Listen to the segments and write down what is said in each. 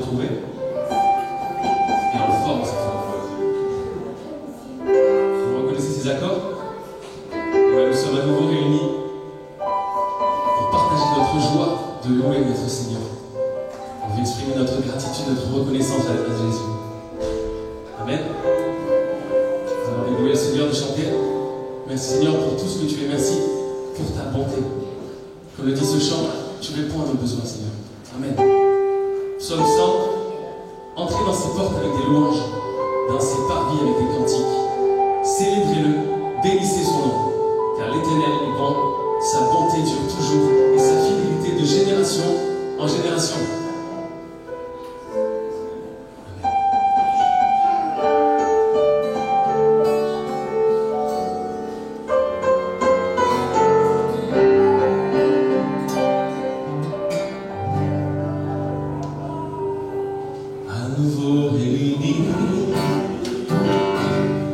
retrouver. Et en forme, cette fois. Vous reconnaissez ces accords? Et bien, nous sommes à nouveau réunis pour partager notre joie de louer notre Seigneur. On veut exprimer notre gratitude, notre reconnaissance à Jésus. Amen. Nous allons louer le Seigneur, de chanter. Merci Seigneur pour tout ce que tu es. Merci pour ta bonté. Comme le dit ce chant, tu réponds à nos besoins, Seigneur. Amen. Psaume 100. Entrez dans ses portes avec des louanges, dans ses parvis avec des cantiques. Célébrez-le, bénissez son nom, car l'Éternel est bon, sa bonté dure toujours, et sa fidélité de génération en génération. À nouveau réunis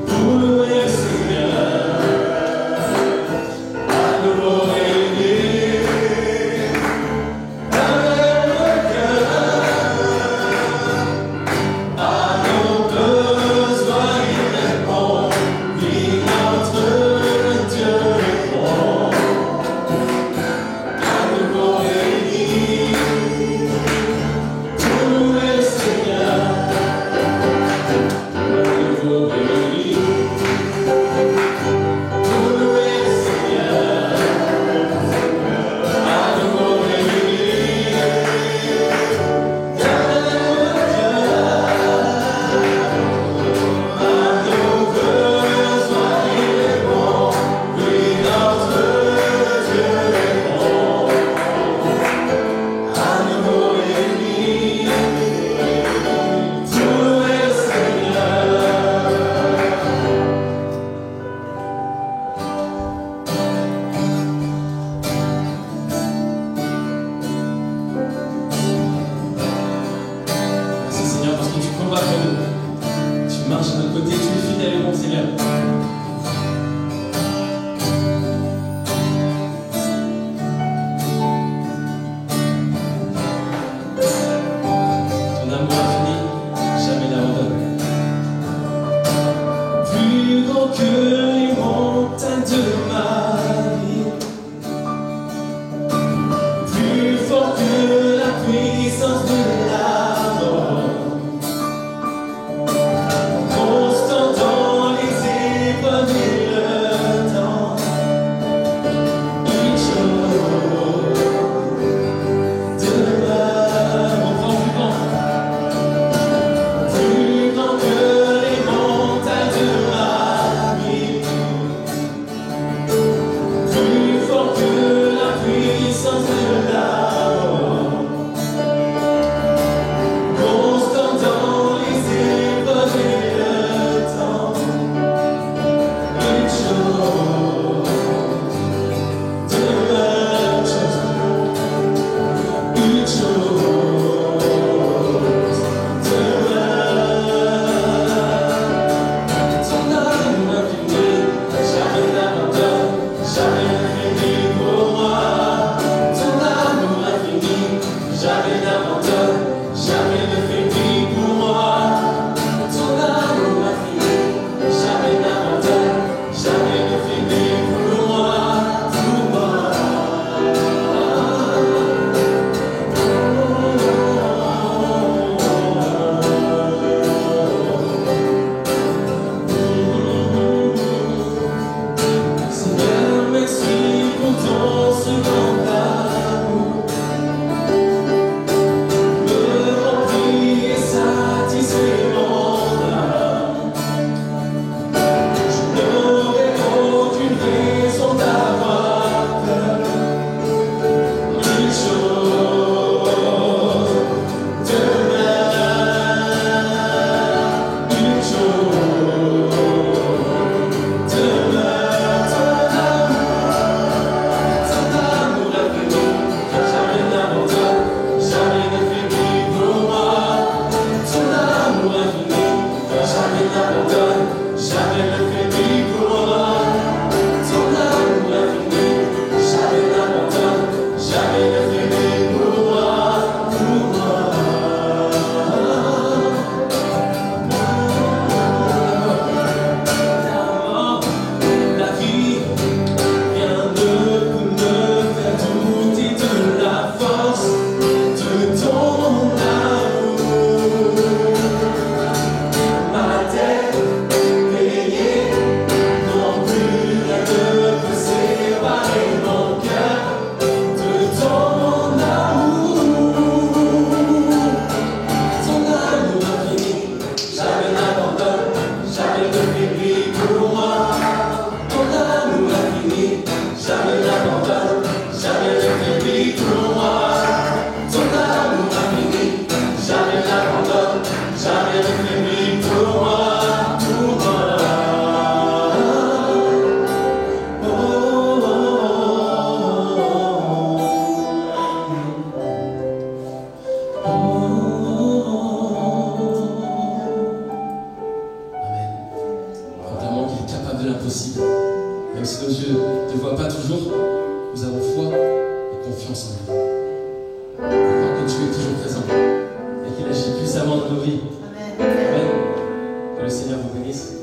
pour louer nous avons foi et confiance en lui. On croit que Dieu est toujours présent et qu'il agit puissamment dans nos vies. Amen. Que le Seigneur vous bénisse.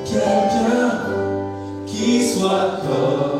Quelqu'un qui soit comme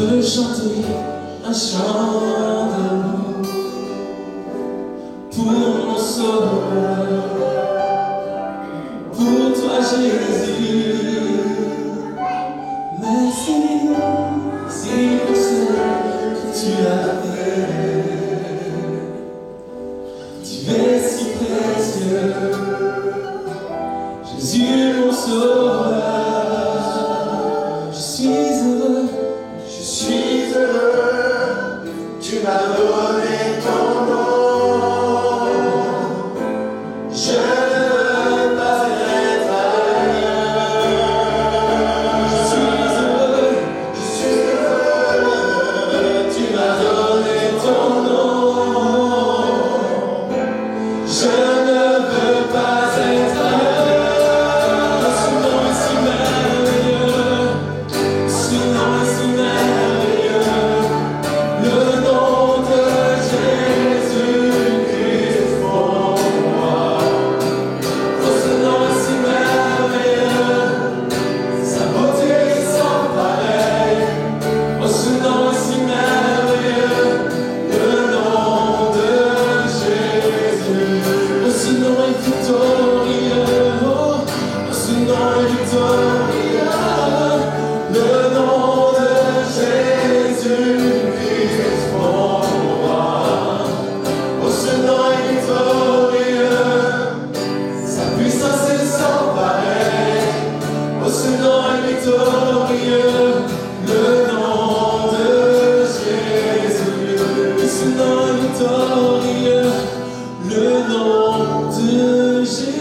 veux chanter un chant d'amour pour mon sauveur, pour toi Jésus. Merci, c'est pour ce que tu as fait. Tu es si précieux, Jésus mon sauveur. Je suis heureux, tu m'as donné ton nom. Je ne veux pas être ailleurs. je suis heureux, tu m'as donné ton nom. Je ne veux pas être ailleurs. ce nom est si merveilleux, ce nom est si merveilleux. Le nom de Jésus-Christ pour moi. Oh, ce nom est si merveilleux, Sa beauté sans pareil. oh, ce nom est si merveilleux. Le nom de Jésus. Oh, ce nom est victorieux, oh, ce nom est victorieux. Le nom de Jésus-Christ pour moi. Oh, ce nom est victorieux. Sa puissance est sans pareil. Oh, ce nom est victorieux. Le nom de Jésus. Ce nom est victorieux, le nom de Jésus.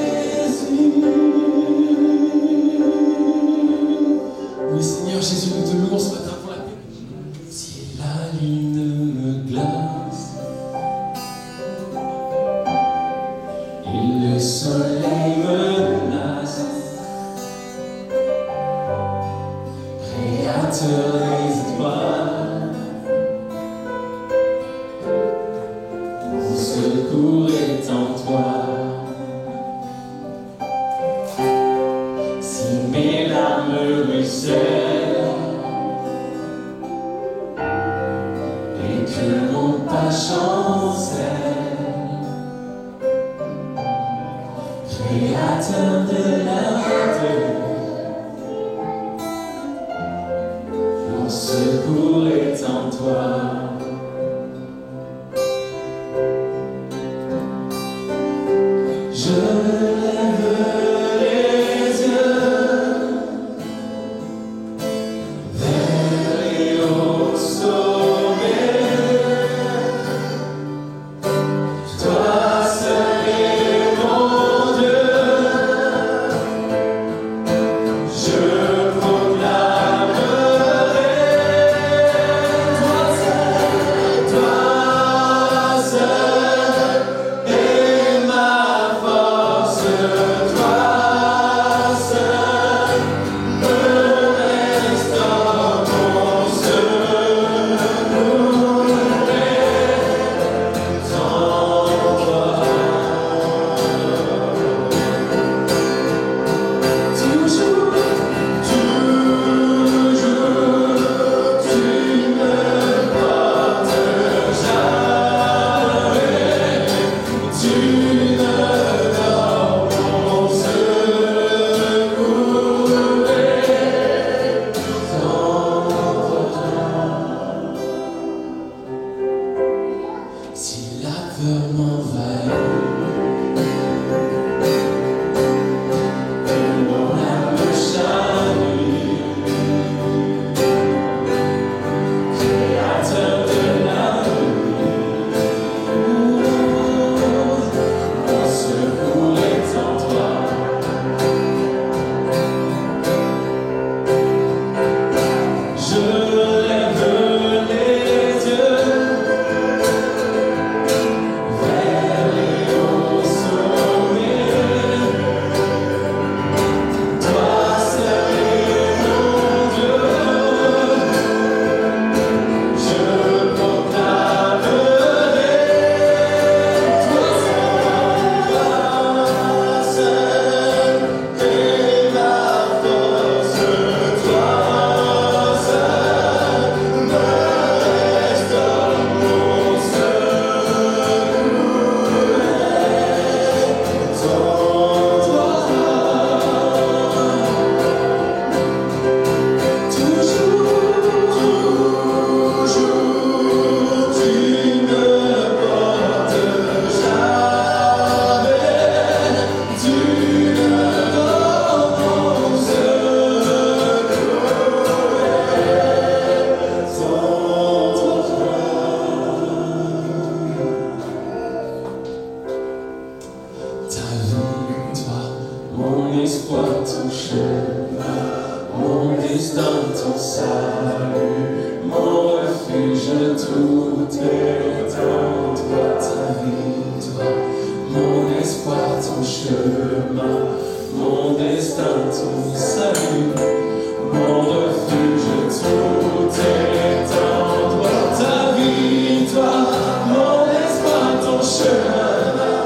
Oui, Seigneur Jésus, nous te louons ce matin pour la paix. Si la lune me glace et le soleil menace, Créateur des étoiles, mon secours est en toi. Si mes larmes ruissellent et que mon pas chancelle, Créateur de la terre, mon secours est en toi. Je lève les yeux vers les hauts sommets. Toi seul est mon Dieu. Je proclamerai. Toi seul tout est en toi, ta vie, toi, mon espoir, ton chemin, mon destin, ton salut, mon refuge, tout est en toi, ta vie, toi, mon espoir, ton chemin,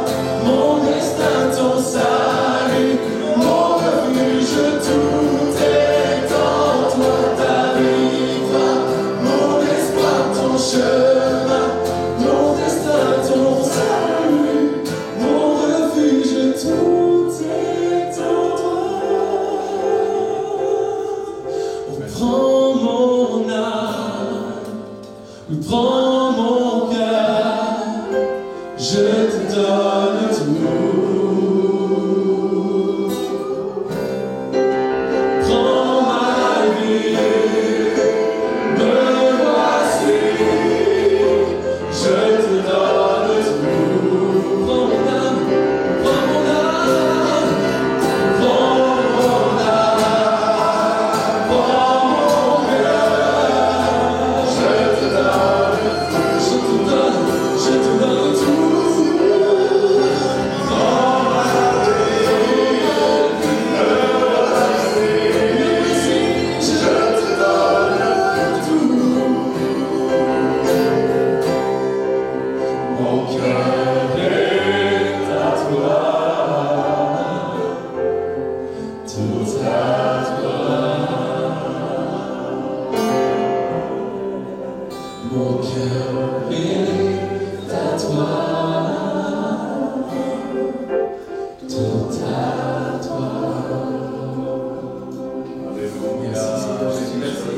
mon destin, ton salut, mon refuge, tout est en toi, ta vie, toi, mon espoir, ton chemin, mon destin, ton salut, mon refuge, tout est en toi. Prends mon âme, prends mon cœur, je te donne tout. Prends ma vie, me voici, je te donne tout. Prends mon âme, prends mon âme, prends mon âme, prends mon cœur, je te donne tout. Mon cœur est à toi, tout à toi. Mon cœur est à toi, tout à toi. Merci Seigneur Jésus, merci.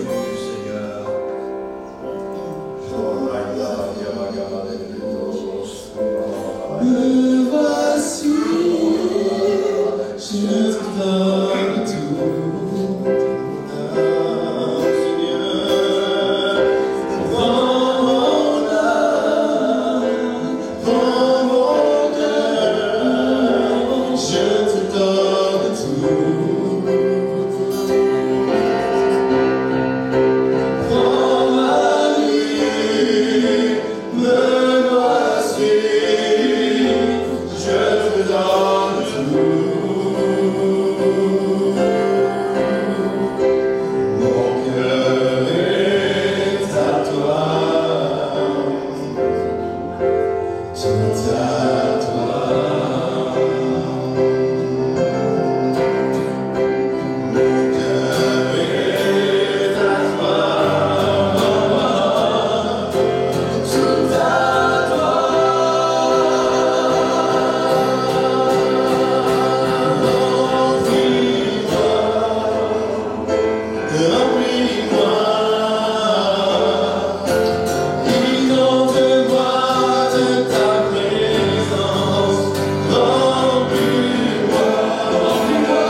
Me voici, je te donne tout. Prends mon âme, prends mon cœur, je te donne tout. Prends ma vie, me voici, je te donne tout. Mon cœur est à toi, tout à toi. Mon cœur est à toi, tout à toi. Remplis-moi, inonde-moi de ta présence. Remplis-moi, remplis-moi,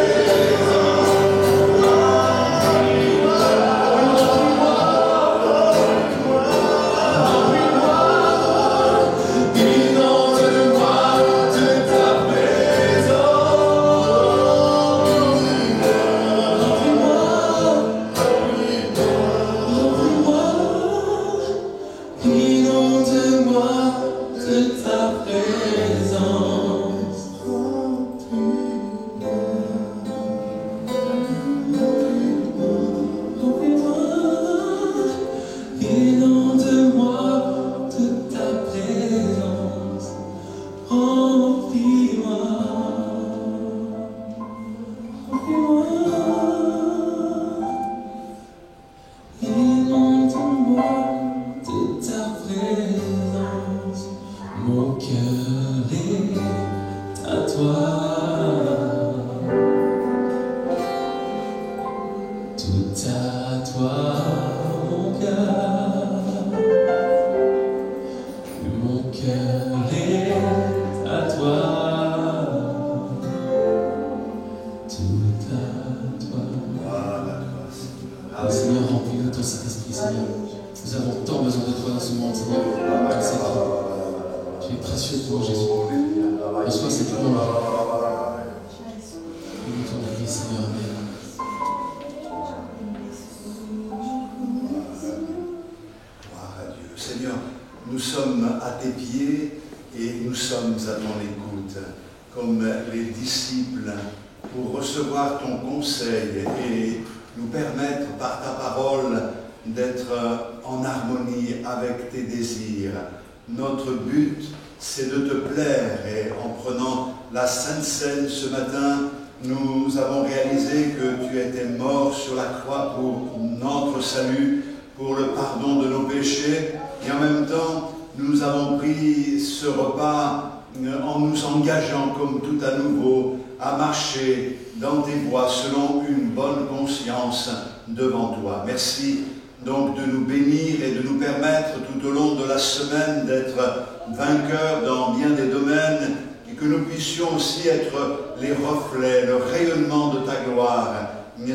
remplis-moi, inonde-moi de ta présence. Remplis-moi, remplis-moi, inonde-moi de ta présence. Inonde-moi de ta présence. Inonde-moi de ta présence. Remplis-moi, remplis-moi. Inonde-moi de ta présence. Mon cœur est à toi, tout à toi, mon cœur. Mon cœur est à toi, tout à toi. Seigneur, remplis-nous de ton Saint-Esprit, Seigneur. Nous avons tant besoin de toi dans ce monde, Seigneur. Tu es précieux pour nous, Jésus. Reçois cette louange. sommes à ton écoute, comme les disciples, pour recevoir ton conseil et nous permettre par ta parole d'être en harmonie avec tes désirs. Notre but, c'est de te plaire, et en prenant la Sainte Seine ce matin, nous avons réalisé que tu étais mort sur la croix pour notre salut, pour le pardon de nos péchés, et en même temps, nous avons pris ce repas en nous engageant comme tout à nouveau à marcher dans tes voies selon une bonne conscience devant toi. Merci donc de nous bénir et de nous permettre tout au long de la semaine d'être vainqueurs dans bien des domaines et que nous puissions aussi être les reflets, le rayonnement de ta gloire.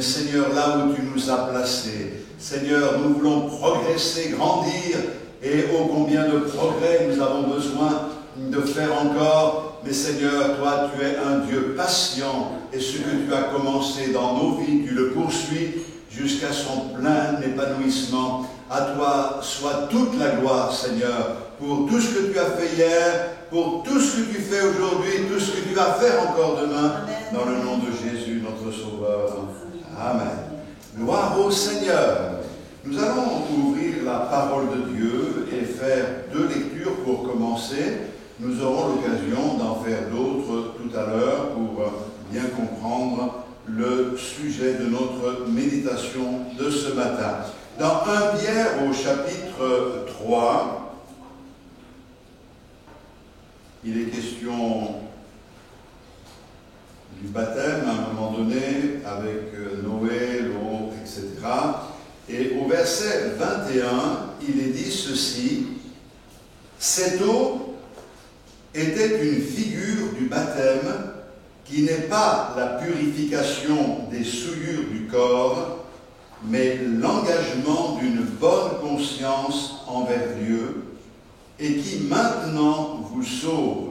Seigneur, là où tu nous as placés. Seigneur, nous voulons progresser, grandir, et ô combien de progrès nous avons besoin de faire encore. Mais Seigneur, toi, tu es un Dieu patient, et ce que tu as commencé dans nos vies, tu le poursuis jusqu'à son plein épanouissement. À toi soit toute la gloire, Seigneur, pour tout ce que tu as fait hier, pour tout ce que tu fais aujourd'hui, tout ce que tu vas faire encore demain, dans le nom de Jésus, notre Sauveur. Amen. Gloire au Seigneur. Nous allons ouvrir la parole de Dieu et faire 2 lectures pour commencer. Nous aurons l'occasion d'en faire d'autres tout à l'heure pour bien comprendre le sujet de notre méditation de ce matin. Dans 1 Pierre au chapitre 3, il est question du baptême à un moment donné avec Noé, l'eau, etc. Et au verset 21, il est dit ceci: cette eau était une figure du baptême qui n'est pas la purification des souillures du corps, mais l'engagement d'une bonne conscience envers Dieu, et qui maintenant vous sauve,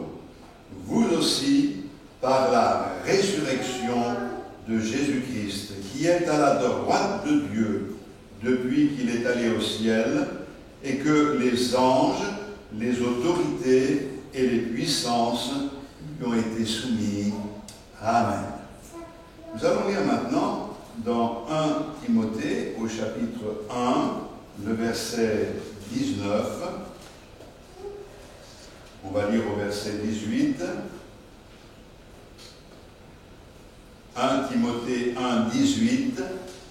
vous aussi, par la résurrection de Jésus-Christ, qui est à la droite de Dieu depuis qu'il est allé au ciel, et que les anges, les autorités et les puissances lui ont été soumis. Amen. Nous allons lire maintenant dans 1 Timothée au chapitre 1, le verset 19. On va lire au verset 18. 1 Timothée 1, 18.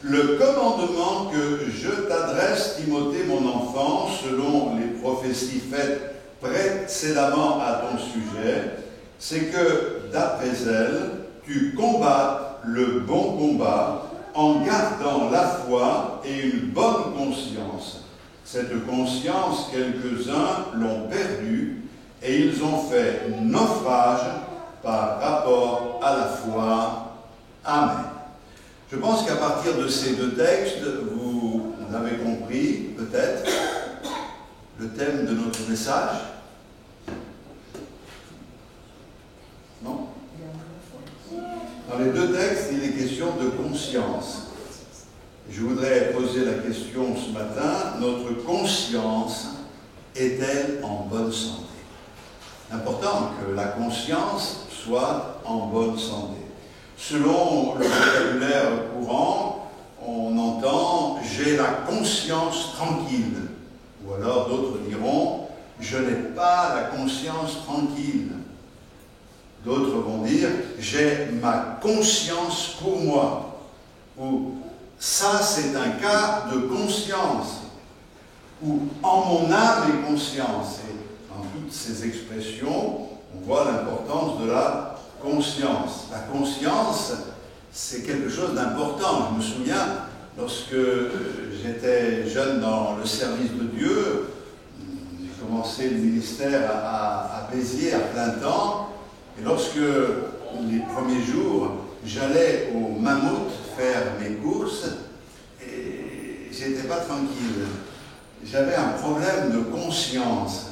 Le commandement que je t'adresse, Timothée, mon enfant, selon les prophéties faites précédemment à ton sujet, c'est que, d'après elles, tu combattes le bon combat en gardant la foi et une bonne conscience. Cette conscience, quelques-uns l'ont perdue et ils ont fait naufrage par rapport à la foi. Amen. Je pense qu'à partir de ces 2 textes, vous avez compris peut-être le thème de notre message. Non? Dans les 2 textes, il est question de conscience. Je voudrais poser la question ce matin: notre conscience est-elle en bonne santé? Important que la conscience soit en bonne santé. Selon le vocabulaire courant, on entend « j'ai la conscience tranquille ». Ou alors d'autres diront « je n'ai pas la conscience tranquille ». D'autres vont dire « j'ai ma conscience pour moi ». Ou « ça c'est un cas de conscience ». Ou « en mon âme et conscience ». Et dans toutes ces expressions, on voit l'importance de la conscience. La conscience, c'est quelque chose d'important. Je me souviens, lorsque j'étais jeune dans le service de Dieu, j'ai commencé le ministère à Béziers à plein temps, et lorsque les premiers jours, j'allais au Mammouth faire mes courses, et j'étais pas tranquille. J'avais un problème de conscience.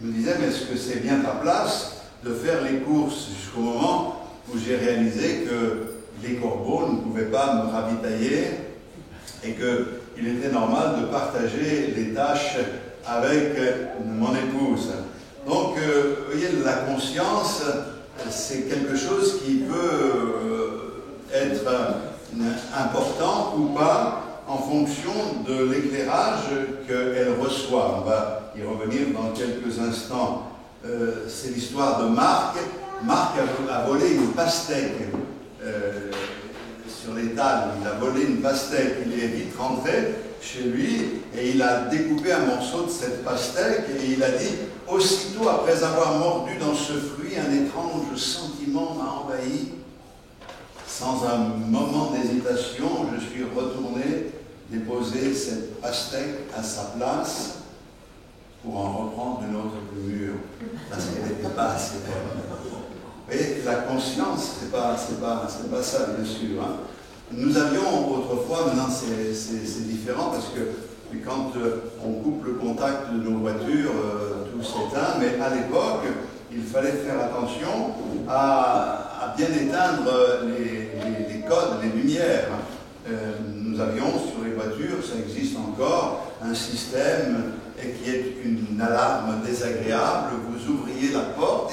Je me disais, mais est-ce que c'est bien ta place de faire les courses, jusqu'au moment où j'ai réalisé que les corbeaux ne pouvaient pas me ravitailler et qu'il était normal de partager les tâches avec mon épouse. Donc, vous voyez, la conscience, c'est quelque chose qui peut être important ou pas en fonction de l'éclairage qu'elle reçoit. On va y revenir dans quelques instants. C'est l'histoire de Marc. Marc a volé une pastèque sur l'étal. Il a volé une pastèque. Il est vite rentré chez lui et il a découpé un morceau de cette pastèque et il a dit: aussitôt après avoir mordu dans ce fruit, un étrange sentiment m'a envahi. Sans un moment d'hésitation, je suis retourné déposer cette pastèque à sa place pour en reprendre une autre plus mûre, parce qu'elle n'était pas assez bonne. Et la conscience, c'est pas ça, bien sûr. Hein. Nous avions autrefois, maintenant c'est différent, parce que quand on coupe le contact de nos voitures, tout s'éteint, mais à l'époque, il fallait faire attention à bien éteindre les codes, les lumières. Nous avions sur les voitures, ça existe encore, un système qui est une alarme désagréable. Vous ouvriez la porte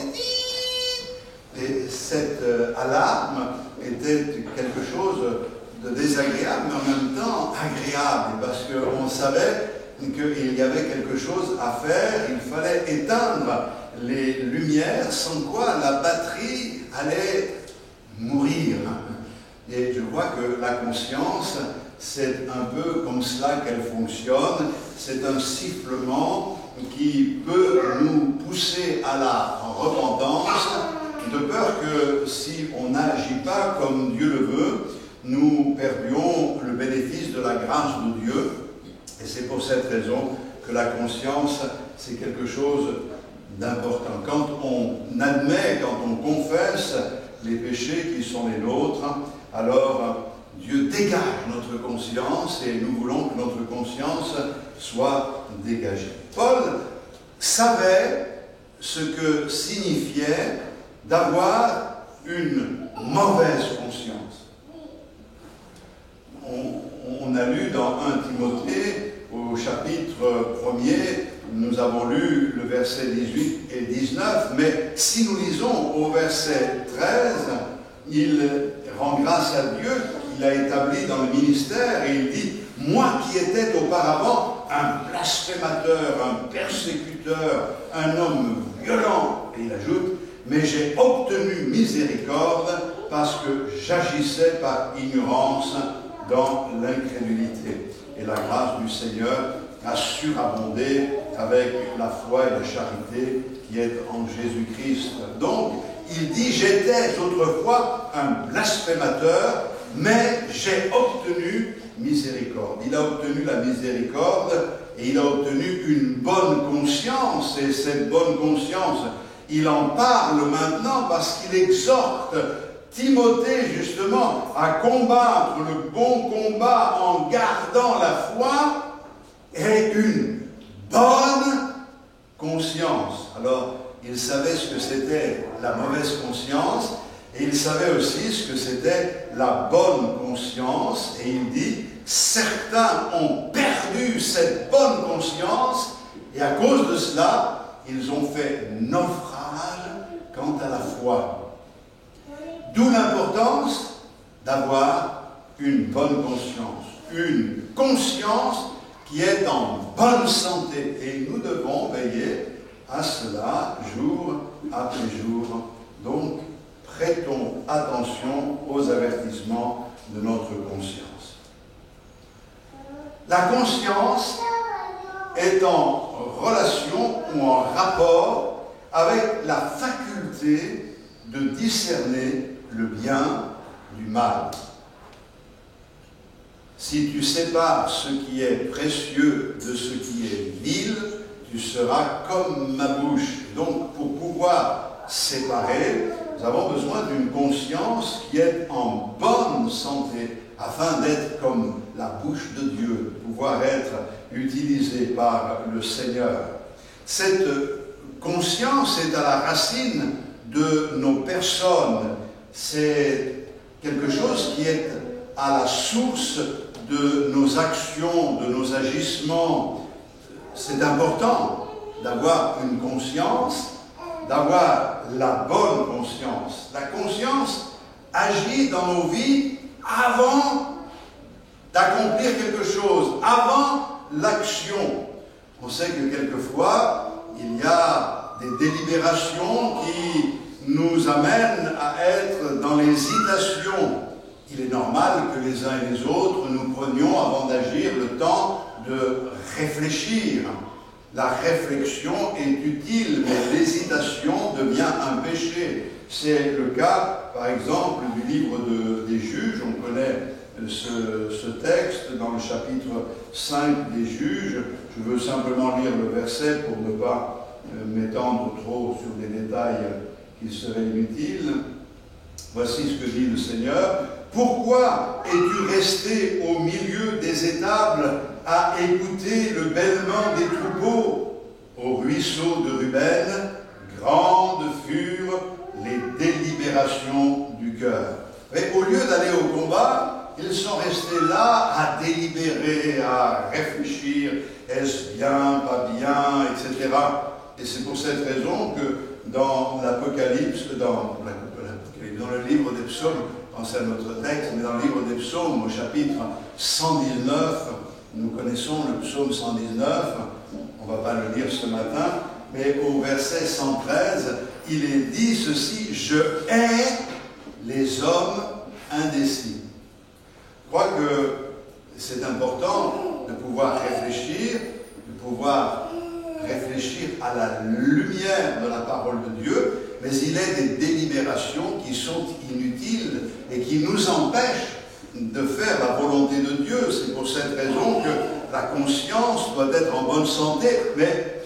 et cette alarme était quelque chose de désagréable, mais en même temps agréable, parce qu'on savait qu'il y avait quelque chose à faire, il fallait éteindre les lumières, sans quoi la batterie allait mourir. Et je crois que la conscience, c'est un peu comme cela qu'elle fonctionne. C'est un sifflement qui peut nous pousser à la repentance, de peur que si on n'agit pas comme Dieu le veut, nous perdions le bénéfice de la grâce de Dieu. Et c'est pour cette raison que la conscience, c'est quelque chose d'important. Quand on admet, quand on confesse les péchés qui sont les nôtres, alors Dieu dégage notre conscience et nous voulons que notre conscience soit dégagée. Paul savait ce que signifiait d'avoir une mauvaise conscience. On a lu dans 1 Timothée, au chapitre 1er, nous avons lu le verset 18 et 19, mais si nous lisons au verset 13, il rend grâce à Dieu qu'il a établi dans le ministère et il dit: moi qui étais auparavant un blasphémateur, un persécuteur, un homme violent, et il ajoute: mais j'ai obtenu miséricorde parce que j'agissais par ignorance dans l'incrédulité. Et la grâce du Seigneur a surabondé avec la foi et la charité qui est en Jésus-Christ. Donc, il dit: j'étais autrefois un blasphémateur, mais j'ai obtenu miséricorde. Il a obtenu la miséricorde et il a obtenu une bonne conscience. Et cette bonne conscience, il en parle maintenant parce qu'il exhorte Timothée justement à combattre le bon combat en gardant la foi et une bonne conscience. Alors, il savait ce que c'était la mauvaise conscience et il savait aussi ce que c'était la bonne conscience. Et il dit: certains ont perdu cette bonne conscience et à cause de cela, ils ont fait naufrage quant à la foi. D'où l'importance d'avoir une bonne conscience, une conscience qui est en bonne santé. Et nous devons veiller à cela jour après jour. Donc, prêtons attention aux avertissements de notre conscience. La conscience est en relation ou en rapport avec la faculté de discerner le bien du mal. Si tu sépares ce qui est précieux de ce qui est vil, tu seras comme ma bouche. Donc, pour pouvoir séparer, nous avons besoin d'une conscience qui est en bonne santé, afin d'être comme la bouche de Dieu, pouvoir être utilisée par le Seigneur. Cette conscience est à la racine de nos personnes. C'est quelque chose qui est à la source de nos actions, de nos agissements. C'est important. d'avoir une conscience, d'avoir la bonne conscience. La conscience agit dans nos vies avant d'accomplir quelque chose, avant l'action. On sait que quelquefois, il y a des délibérations qui nous amènent à être dans l'hésitation. Il est normal que les uns et les autres, nous prenions avant d'agir le temps de réfléchir. La réflexion est utile, mais l'hésitation devient un péché. C'est le cas, par exemple, du livre des Juges. On connaît ce texte dans le chapitre 5 des Juges. Je veux simplement lire le verset pour ne pas m'étendre trop sur des détails qui seraient inutiles. Voici ce que dit le Seigneur. « Pourquoi es-tu resté au milieu des étables à écouter le bêlement des troupeaux? Au ruisseau de Ruben, grandes furent les délibérations du cœur. » Mais au lieu d'aller au combat, ils sont restés là à délibérer, à réfléchir. Est-ce bien, pas bien, etc. Et c'est pour cette raison que dans l'Apocalypse, dans le livre des psaumes, c'est notre texte, mais dans le livre des psaumes, au chapitre 119, nous connaissons le psaume 119, on ne va pas le lire ce matin, mais au verset 113, il est dit ceci, « Je hais les hommes indécis ». Je crois que c'est important de pouvoir réfléchir à la lumière de la parole de Dieu, mais il est des délibérations qui sont inutiles et qui nous empêchent de faire la volonté de Dieu. C'est pour cette raison que la conscience doit être en bonne santé, mais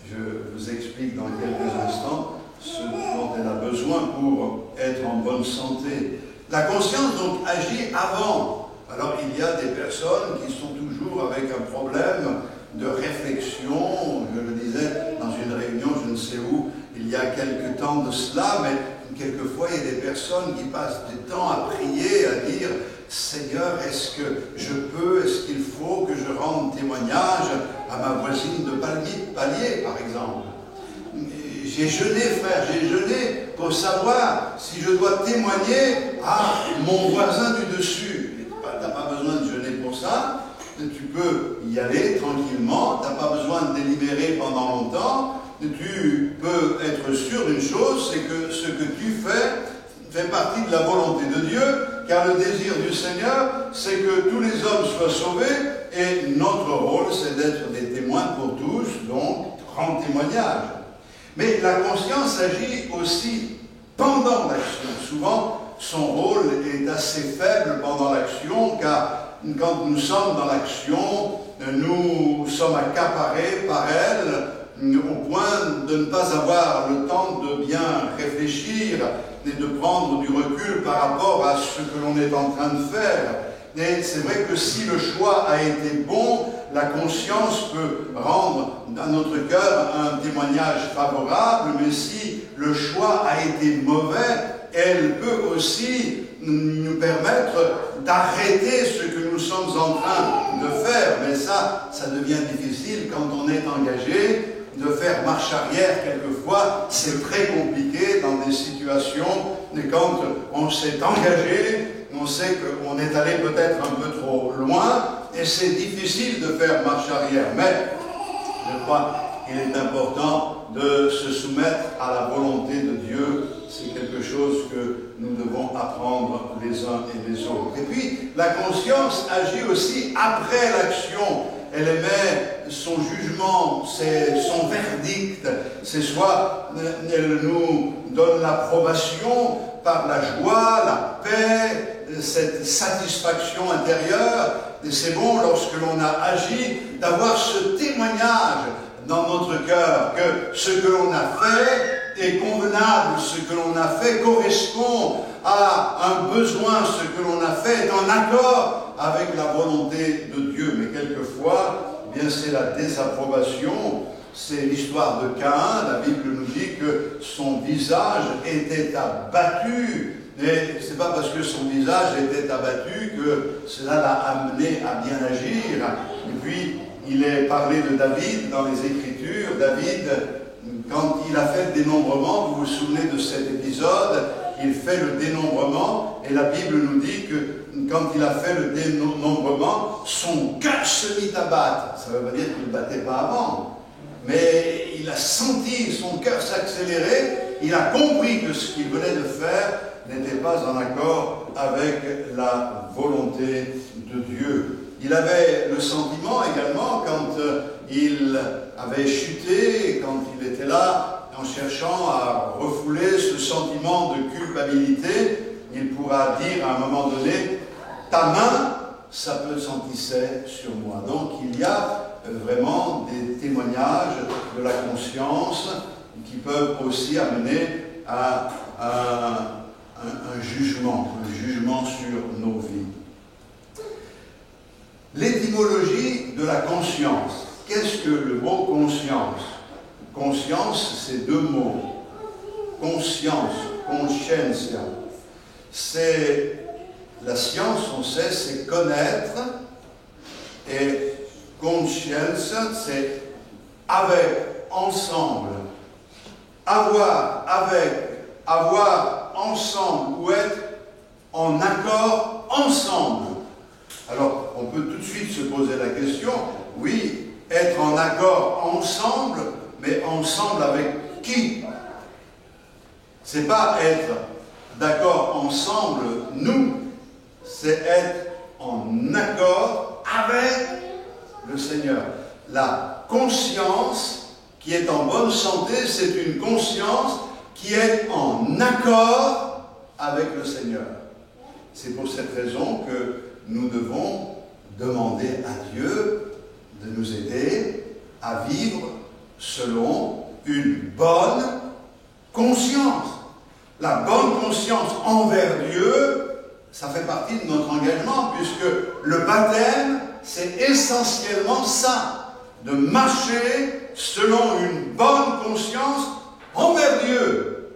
je vous explique dans quelques instants ce dont elle a besoin pour être en bonne santé. La conscience donc agit avant. Alors il y a des personnes qui sont toujours avec un problème de réflexion, je le disais dans une réunion, je ne sais où, il y a quelque temps de cela, mais quelquefois il y a des personnes qui passent du temps à prier, à dire « Seigneur, est-ce qu'il faut que je rende témoignage à ma voisine de palier, par exemple. J'ai jeûné, frère, j'ai jeûné pour savoir si je dois témoigner à mon voisin du dessus. » Tu n'as pas besoin de jeûner pour ça. Tu peux y aller tranquillement, tu n'as pas besoin de délibérer pendant longtemps, tu peux être sûr d'une chose, c'est que ce que tu fais partie de la volonté de Dieu, car le désir du Seigneur, c'est que tous les hommes soient sauvés, et notre rôle, c'est d'être des témoins pour tous, donc rendre témoignage. Mais la conscience agit aussi pendant l'action. Souvent, son rôle est assez faible pendant l'action, car quand nous sommes dans l'action, nous sommes accaparés par elle au point de ne pas avoir le temps de bien réfléchir et de prendre du recul par rapport à ce que l'on est en train de faire. Et c'est vrai que si le choix a été bon, la conscience peut rendre à notre cœur un témoignage favorable, mais si le choix a été mauvais, elle peut aussi nous permettre d'arrêter ce que nous sommes en train de faire. Mais ça devient difficile quand on est engagé. De faire marche arrière, quelquefois, c'est très compliqué dans des situations. Et quand on s'est engagé, on sait qu'on est allé peut-être un peu trop loin, et c'est difficile de faire marche arrière. Mais je crois qu'il est important de se soumettre à la volonté de Dieu. C'est quelque chose que nous devons apprendre les uns et les autres. Et puis, la conscience agit aussi après l'action. Elle émet son jugement, son verdict. C'est soit elle nous donne l'approbation par la joie, la paix, cette satisfaction intérieure. Et c'est bon, lorsque l'on a agi, d'avoir ce témoignage dans notre cœur que ce que l'on a fait est convenable, ce que l'on a fait correspond à un besoin, ce que l'on a fait est en accord avec la volonté de Dieu. Mais quelquefois, eh bien c'est la désapprobation. C'est l'histoire de Caïn. La Bible nous dit que son visage était abattu. Et ce n'est pas parce que son visage était abattu que cela l'a amené à bien agir. Et puis, il est parlé de David dans les Écritures. l'Écriture, David, quand il a fait le dénombrement, vous vous souvenez de cet épisode, il fait le dénombrement, et la Bible nous dit que quand il a fait le dénombrement, son cœur se mit à battre. Ça ne veut pas dire qu'il ne battait pas avant, mais il a senti son cœur s'accélérer, il a compris que ce qu'il venait de faire n'était pas en accord avec la volonté de Dieu. Il avait le sentiment également, quand il avait chuté, quand il était là, en cherchant à refouler ce sentiment de culpabilité, il pourra dire à un moment donné, ta main, ça peut sentisser sur moi. Donc il y a vraiment des témoignages de la conscience qui peuvent aussi amener à un jugement sur nos vies. L'étymologie de la conscience. Qu'est-ce que le mot conscience? Conscience, c'est deux mots. Conscience, conscientia. C'est la science, on sait, c'est connaître. Et conscience, c'est avec, ensemble. Avoir, avec, avoir ensemble ou être en accord ensemble. Alors, on peut tout de suite se poser la question, oui, être en accord ensemble, mais ensemble avec qui? C'est pas être d'accord ensemble, nous, c'est être en accord avec le Seigneur. La conscience qui est en bonne santé, c'est une conscience qui est en accord avec le Seigneur. C'est pour cette raison que nous devons demander à Dieu de nous aider à vivre selon une bonne conscience. La bonne conscience envers Dieu, ça fait partie de notre engagement, puisque le baptême, c'est essentiellement ça, de marcher selon une bonne conscience envers Dieu.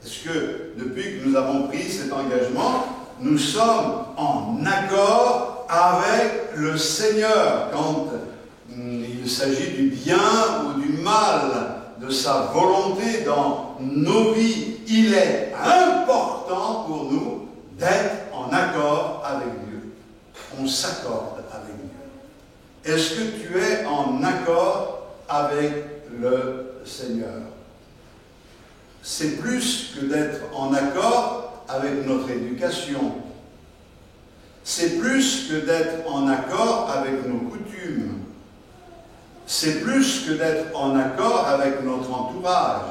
Est-ce que depuis que nous avons pris cet engagement, nous sommes en accord avec le Seigneur quand il s'agit du bien ou du mal, de sa volonté dans nos vies? Il est important pour nous d'être en accord avec Dieu. On s'accorde avec Dieu. Est-ce que tu es en accord avec le Seigneur? C'est plus que d'être en accord avec notre éducation. C'est plus que d'être en accord avec nos coutumes. C'est plus que d'être en accord avec notre entourage.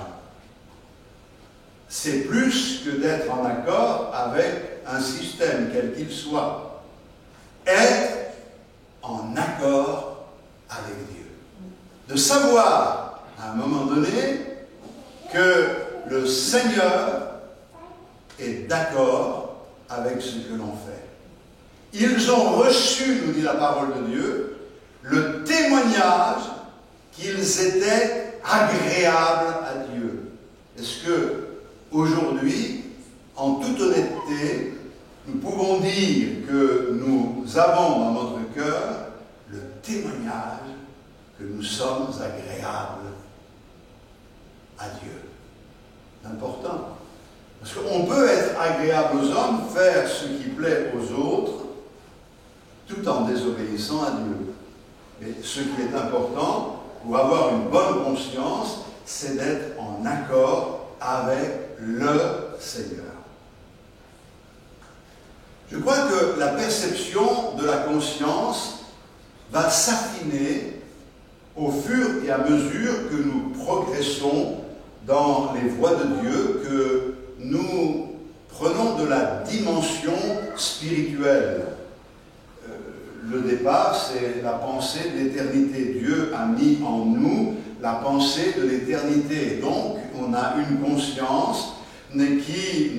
C'est plus que d'être en accord avec un système, quel qu'il soit. Être en accord avec Dieu. De savoir, à un moment donné, que le Seigneur est d'accord avec ce que l'on fait. Ils ont reçu, nous dit la parole de Dieu, le témoignage qu'ils étaient agréables à Dieu. Est-ce que, aujourd'hui, en toute honnêteté, nous pouvons dire que nous avons dans notre cœur le témoignage que nous sommes agréables à Dieu? C'est important. Parce qu'on peut être agréable aux hommes, faire ce qui plaît aux autres, tout en désobéissant à Dieu. Mais ce qui est important, pour avoir une bonne conscience, c'est d'être en accord avec le Seigneur. Je crois que la perception de la conscience va s'affiner au fur et à mesure que nous progressons dans les voies de Dieu, que nous prenons de la dimension spirituelle. Le départ, c'est la pensée de l'éternité. Dieu a mis en nous la pensée de l'éternité. Donc, on a une conscience qui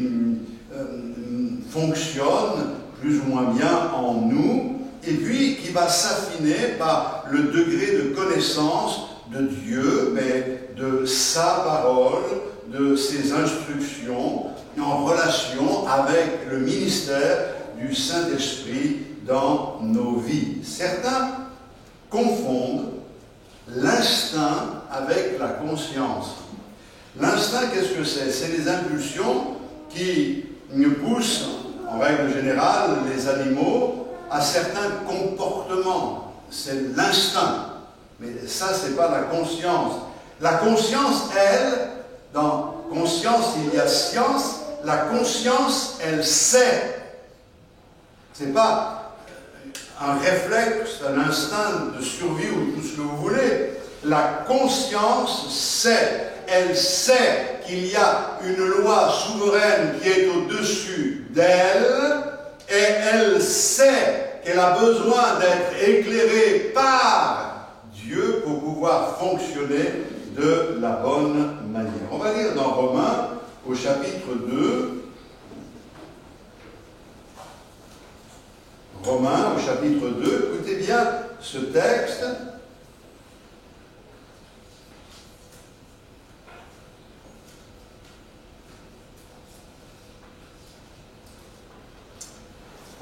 fonctionne plus ou moins bien en nous, et puis qui va s'affiner par le degré de connaissance de Dieu, mais de sa parole, de ses instructions, en relation avec le ministère du Saint-Esprit dans nos vies. Certains confondent l'instinct avec la conscience. L'instinct, qu'est-ce que c'est? C'est les impulsions qui poussent, en règle générale, les animaux à certains comportements. C'est l'instinct. Mais ça, ce n'est pas la conscience. La conscience, elle, dans conscience, il y a science. La conscience, elle sait. Ce n'est pas un réflexe, un instinct de survie ou tout ce que vous voulez. La conscience sait. Elle sait qu'il y a une loi souveraine qui est au-dessus d'elle, et elle sait qu'elle a besoin d'être éclairée par Dieu pour pouvoir fonctionner de la bonne manière. On va lire dans Romains, au chapitre 2, Romains, au chapitre 2, écoutez bien ce texte.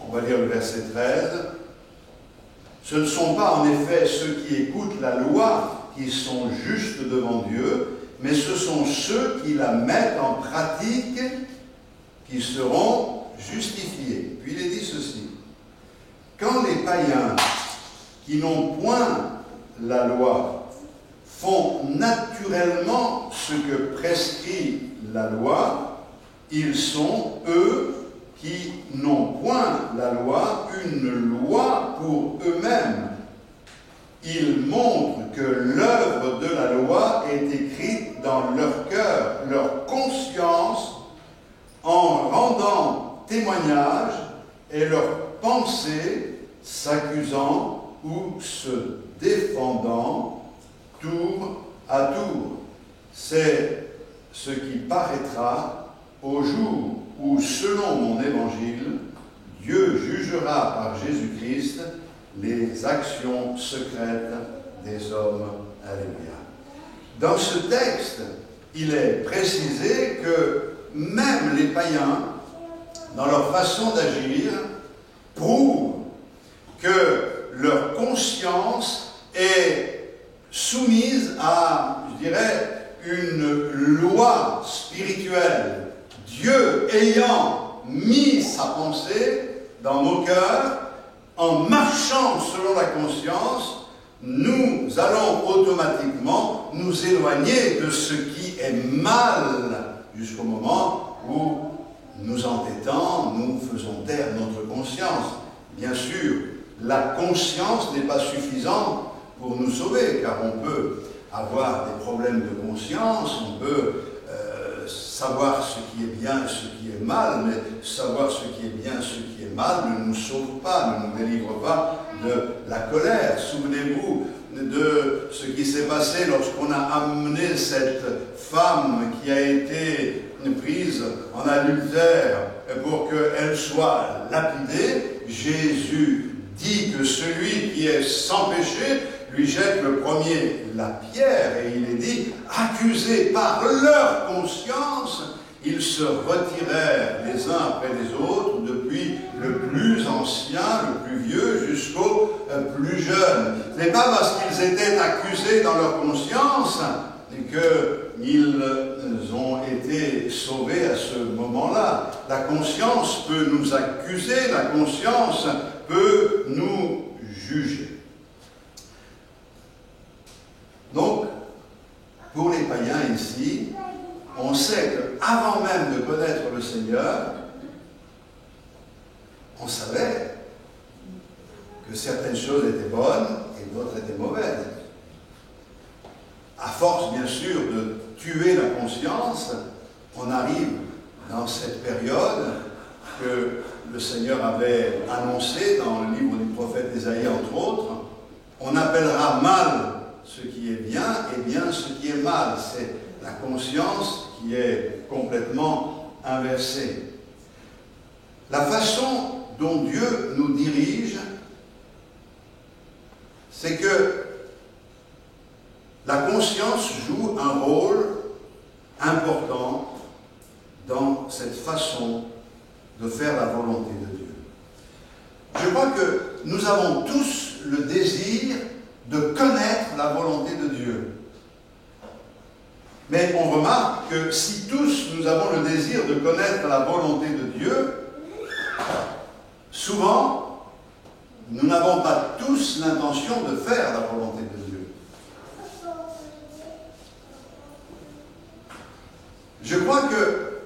On va lire le verset 13. Ce ne sont pas en effet ceux qui écoutent la loi qui sont justes devant Dieu, mais ce sont ceux qui la mettent en pratique qui seront justifiés. Puis il est dit ceci. Quand les païens qui n'ont point la loi font naturellement ce que prescrit la loi, ils sont, eux, qui n'ont point la loi, une loi pour eux-mêmes. Ils montrent que l'œuvre de la loi est écrite dans leur cœur, leur conscience, en rendant témoignage, et leur pensée, s'accusant ou se défendant tour à tour. C'est ce qui paraîtra au jour où, selon mon évangile, Dieu jugera par Jésus-Christ les actions secrètes des hommes. Alléluia. Dans ce texte, il est précisé que même les païens, dans leur façon d'agir, prouvent que leur conscience est soumise à, je dirais, une loi spirituelle. Dieu ayant mis sa pensée dans nos cœurs, en marchant selon la conscience, nous allons automatiquement nous éloigner de ce qui est mal, jusqu'au moment où, nous entêtant, nous faisons taire notre conscience. Bien sûr, la conscience n'est pas suffisante pour nous sauver, car on peut avoir des problèmes de conscience, on peut savoir ce qui est bien et ce qui est mal, mais savoir ce qui est bien et ce qui est mal ne nous sauve pas, ne nous délivre pas de la colère. Souvenez-vous de ce qui s'est passé lorsqu'on a amené cette femme qui a été prise en adultère pour qu'elle soit lapidée. Jésus dit que celui qui est sans péché lui jette le premier la pierre, et il est dit, accusés par leur conscience, ils se retirèrent les uns après les autres, depuis le plus ancien, le plus vieux, jusqu'au plus jeune. Ce n'est pas parce qu'ils étaient accusés dans leur conscience qu'ils ont été sauvés à ce moment-là. La conscience peut nous accuser, la conscience peut nous juger. Donc, pour les païens ici, on sait qu'avant même de connaître le Seigneur, on savait que certaines choses étaient bonnes et d'autres étaient mauvaises. À force, bien sûr, de tuer la conscience, on arrive dans cette période que le Seigneur avait annoncée dans le livre du prophète Ésaïe, entre autres. On appellera mal ce qui est bien et bien ce qui est mal. C'est la conscience qui est complètement inversée. La façon dont Dieu nous dirige, c'est que la conscience joue un rôle important dans cette façon de faire la volonté de Dieu. Je crois que nous avons tous le désir de connaître la volonté de Dieu. Mais on remarque que si tous nous avons le désir de connaître la volonté de Dieu, souvent, nous n'avons pas tous l'intention de faire la volonté de Dieu. Je crois que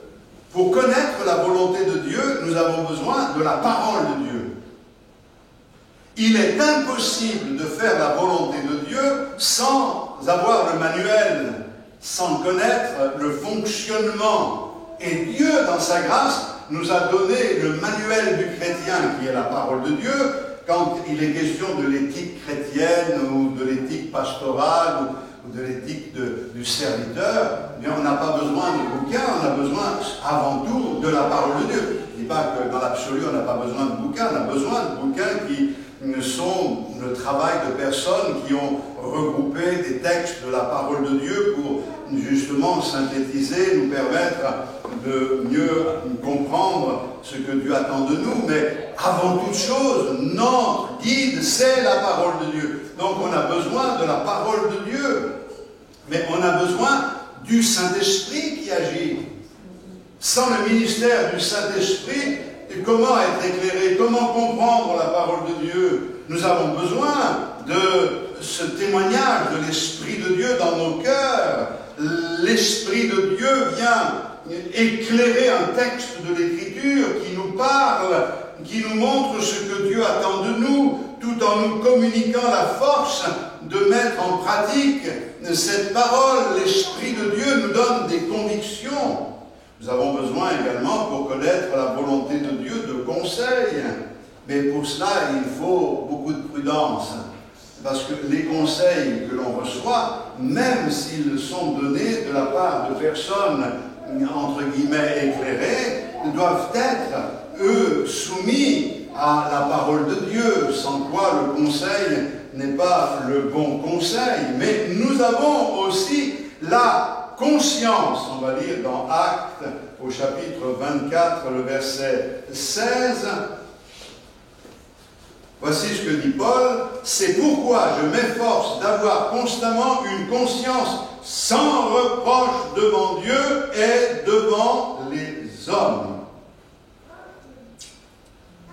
pour connaître la volonté de Dieu, nous avons besoin de la parole de Dieu. Il est impossible de faire la volonté de Dieu sans avoir le manuel, sans connaître le fonctionnement. Et Dieu, dans sa grâce, nous a donné le manuel du chrétien, qui est la parole de Dieu, quand il est question de l'éthique chrétienne ou de l'éthique pastorale ou de l'éthique du serviteur. Eh bien, on n'a pas besoin de bouquins, on a besoin avant tout de la parole de Dieu. Je ne dis pas que dans l'absolu, on n'a pas besoin de bouquins, on a besoin de bouquins qui sont le travail de personnes qui ont regroupé des textes de la parole de Dieu pour justement synthétiser, nous permettre de mieux comprendre ce que Dieu attend de nous. Mais avant toute chose, notre guide, c'est la parole de Dieu. Donc on a besoin de la parole de Dieu, mais on a besoin du Saint-Esprit qui agit. Sans le ministère du Saint-Esprit, comment être éclairé, comment comprendre la parole de Dieu? Nous avons besoin de ce témoignage de l'Esprit de Dieu dans nos cœurs. L'Esprit de Dieu vient éclairer un texte de l'Écriture qui nous parle, qui nous montre ce que Dieu attend de nous, tout en nous communiquant la force de mettre en pratique cette parole. L'Esprit de Dieu nous donne des convictions. Nous avons besoin également, pour connaître la volonté de Dieu, de conseils. Mais pour cela, il faut beaucoup de prudence. Parce que les conseils que l'on reçoit, même s'ils sont donnés de la part de personnes, entre guillemets, éclairées, doivent être, eux, soumis à la parole de Dieu, sans quoi le conseil n'est pas le bon conseil. Mais nous avons aussi la conscience, on va lire dans Actes, au chapitre 24, le verset 16. Voici ce que dit Paul: c'est pourquoi je m'efforce d'avoir constamment une conscience sans reproche devant Dieu et devant les hommes.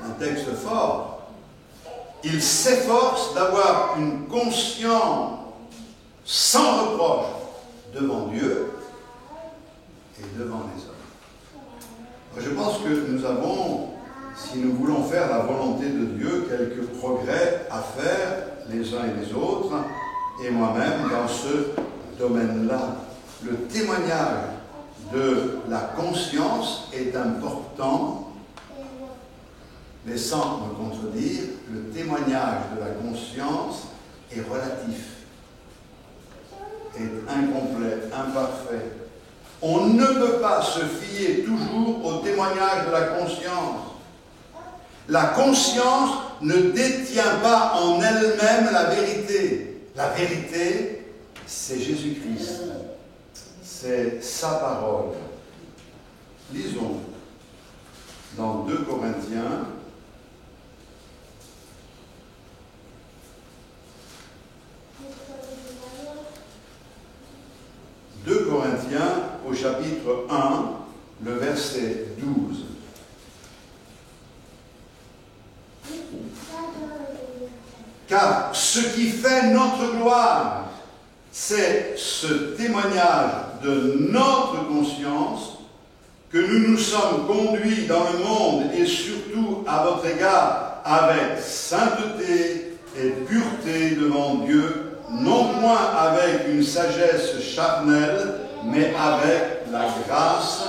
Un texte fort. Il s'efforce d'avoir une conscience sans reproche devant Dieu et devant les hommes. Je pense que nous avons, si nous voulons faire la volonté de Dieu, quelques progrès à faire, les uns et les autres, et moi-même, dans ce domaine-là. Le témoignage de la conscience est important, mais sans me contredire, le témoignage de la conscience est relatif, est incomplet, imparfait. On ne peut pas se fier toujours au témoignage de la conscience. La conscience ne détient pas en elle-même la vérité. La vérité, c'est Jésus-Christ. C'est sa parole. Lisons dans 2 Corinthiens, au chapitre 1, le verset 12. Car ce qui fait notre gloire, c'est ce témoignage de notre conscience, que nous nous sommes conduits dans le monde et surtout à votre égard avec sainteté et pureté devant Dieu, non point avec une sagesse charnelle, mais avec la grâce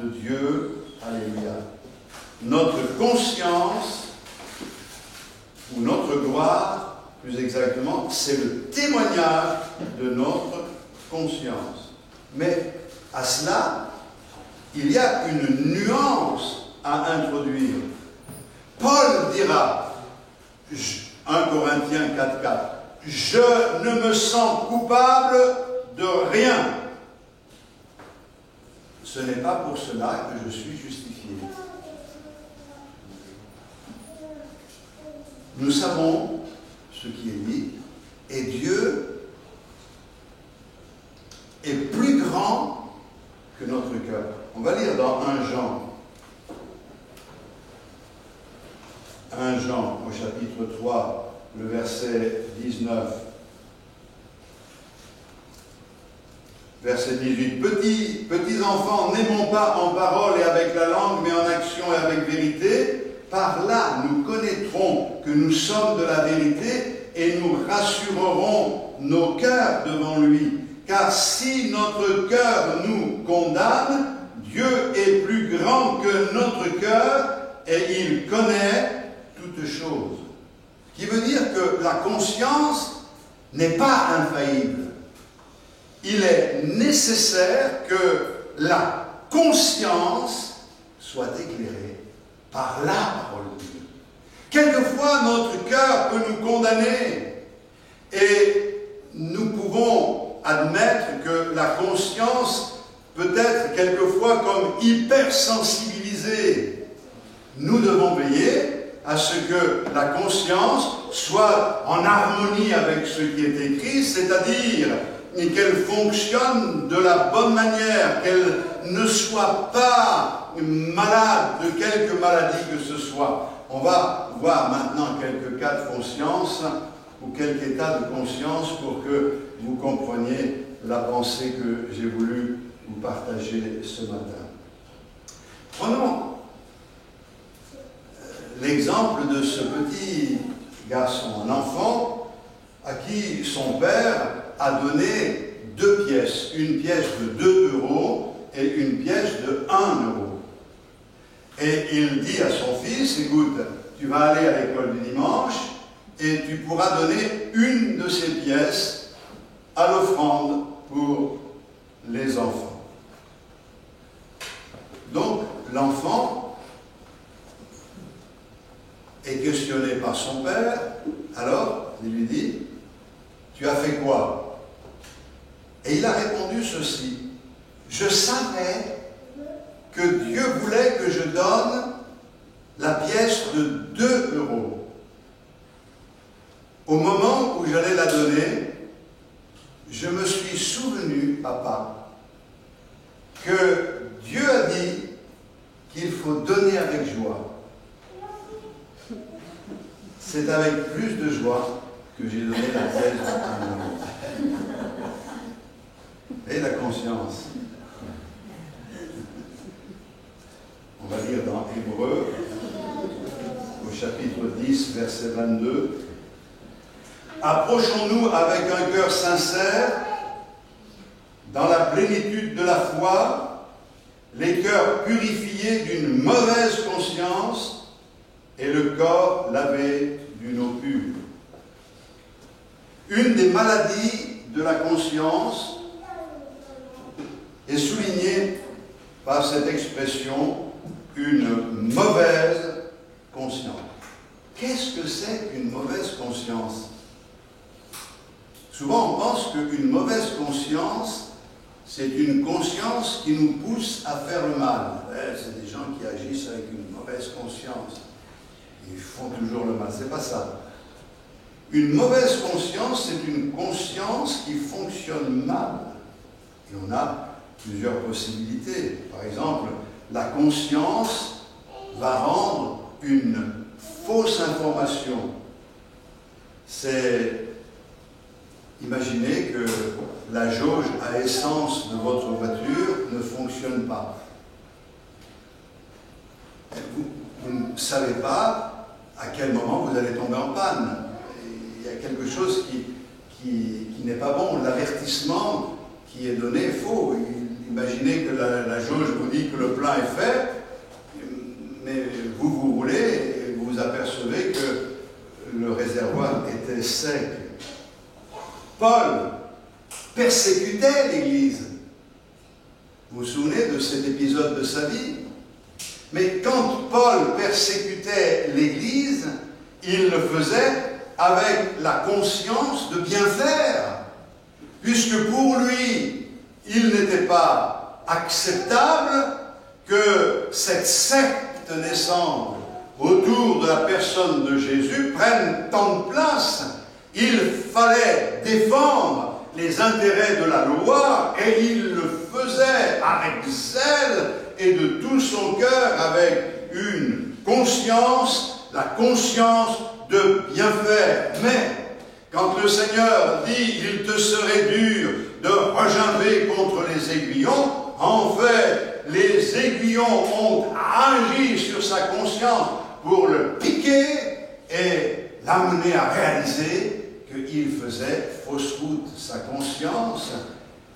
de Dieu. Alléluia. Notre conscience, ou notre gloire, plus exactement, c'est le témoignage de notre conscience. Mais à cela, il y a une nuance à introduire. Paul dira, 1 Corinthiens 4,4, « Je ne me sens coupable de rien. » Ce n'est pas pour cela que je suis justifié. Nous savons ce qui est dit, et Dieu est plus grand que notre cœur. On va lire dans 1 Jean. 1 Jean au chapitre 3, le verset 19. Verset 18. Petits enfants, n'aimons pas en parole et avec la langue, mais en action et avec vérité. Par là, nous connaîtrons que nous sommes de la vérité et nous rassurerons nos cœurs devant lui. Car si notre cœur nous condamne, Dieu est plus grand que notre cœur et il connaît toutes choses. Ce qui veut dire que la conscience n'est pas infaillible. Il est nécessaire que la conscience soit éclairée par la parole de Dieu. Quelquefois, notre cœur peut nous condamner et nous pouvons admettre que la conscience peut être quelquefois comme hypersensibilisée. Nous devons veiller à ce que la conscience soit en harmonie avec ce qui est écrit, c'est-à-dire qu'elle fonctionne de la bonne manière, qu'elle ne soit pas malade de quelque maladie que ce soit. On va voir maintenant quelques cas de conscience ou quelques états de conscience pour que vous compreniez la pensée que j'ai voulu vous partager ce matin. Prenons l'exemple de ce petit garçon, un enfant à qui son père a donné 2 pièces, une pièce de 2 € et une pièce de 1 euro. Et il dit à son fils, écoute, tu vas aller à l'école du dimanche et tu pourras donner une de ces pièces à l'offrande pour les enfants. Donc, l'enfant est questionné par son père, alors il lui dit, tu as fait quoi? Et il a répondu ceci, je savais que Dieu voulait que je donne la pièce de 2 €. Au moment où j'allais la donner, je me suis souvenu, papa, que Dieu a dit qu'il faut donner avec joie. C'est avec plus de joie que j'ai donné la pièce de 1 €. Et la conscience. On va lire dans Hébreux, au chapitre 10, verset 22. Approchons-nous avec un cœur sincère, dans la plénitude de la foi, les cœurs purifiés d'une mauvaise conscience et le corps lavé d'une eau pure. Une des maladies de la conscience est soulignée par cette expression, une mauvaise conscience. Qu'est-ce que c'est qu'une mauvaise conscience? Souvent on pense qu'une mauvaise conscience, c'est une conscience qui nous pousse à faire le mal. C'est des gens qui agissent avec une mauvaise conscience. Ils font toujours le mal, c'est pas ça. Une mauvaise conscience, c'est une conscience qui fonctionne mal. Et on a plusieurs possibilités. Par exemple, la conscience va rendre une fausse information. C'est imaginer que la jauge à essence de votre voiture ne fonctionne pas. Vous ne savez pas à quel moment vous allez tomber en panne. Il y a quelque chose qui n'est pas bon. L'avertissement qui est donné est faux. Imaginez que la jauge vous dit que le plein est fait, mais vous roulez et vous vous apercevez que le réservoir était sec. Paul persécutait l'Église. Vous vous souvenez de cet épisode de sa vie? Mais quand Paul persécutait l'Église, il le faisait avec la conscience de bien faire, puisque pour lui, il n'était pas acceptable que cette secte naissante autour de la personne de Jésus prenne tant de place Il fallait défendre les intérêts de la loi et il le faisait avec zèle et de tout son cœur, avec une conscience, la conscience de bien faire. Mais quand le Seigneur dit « il te serait dur de regimber contre les aiguillons », en fait, les aiguillons ont agi sur sa conscience pour le piquer et l'amener à réaliser qu'il faisait fausse route. Sa conscience,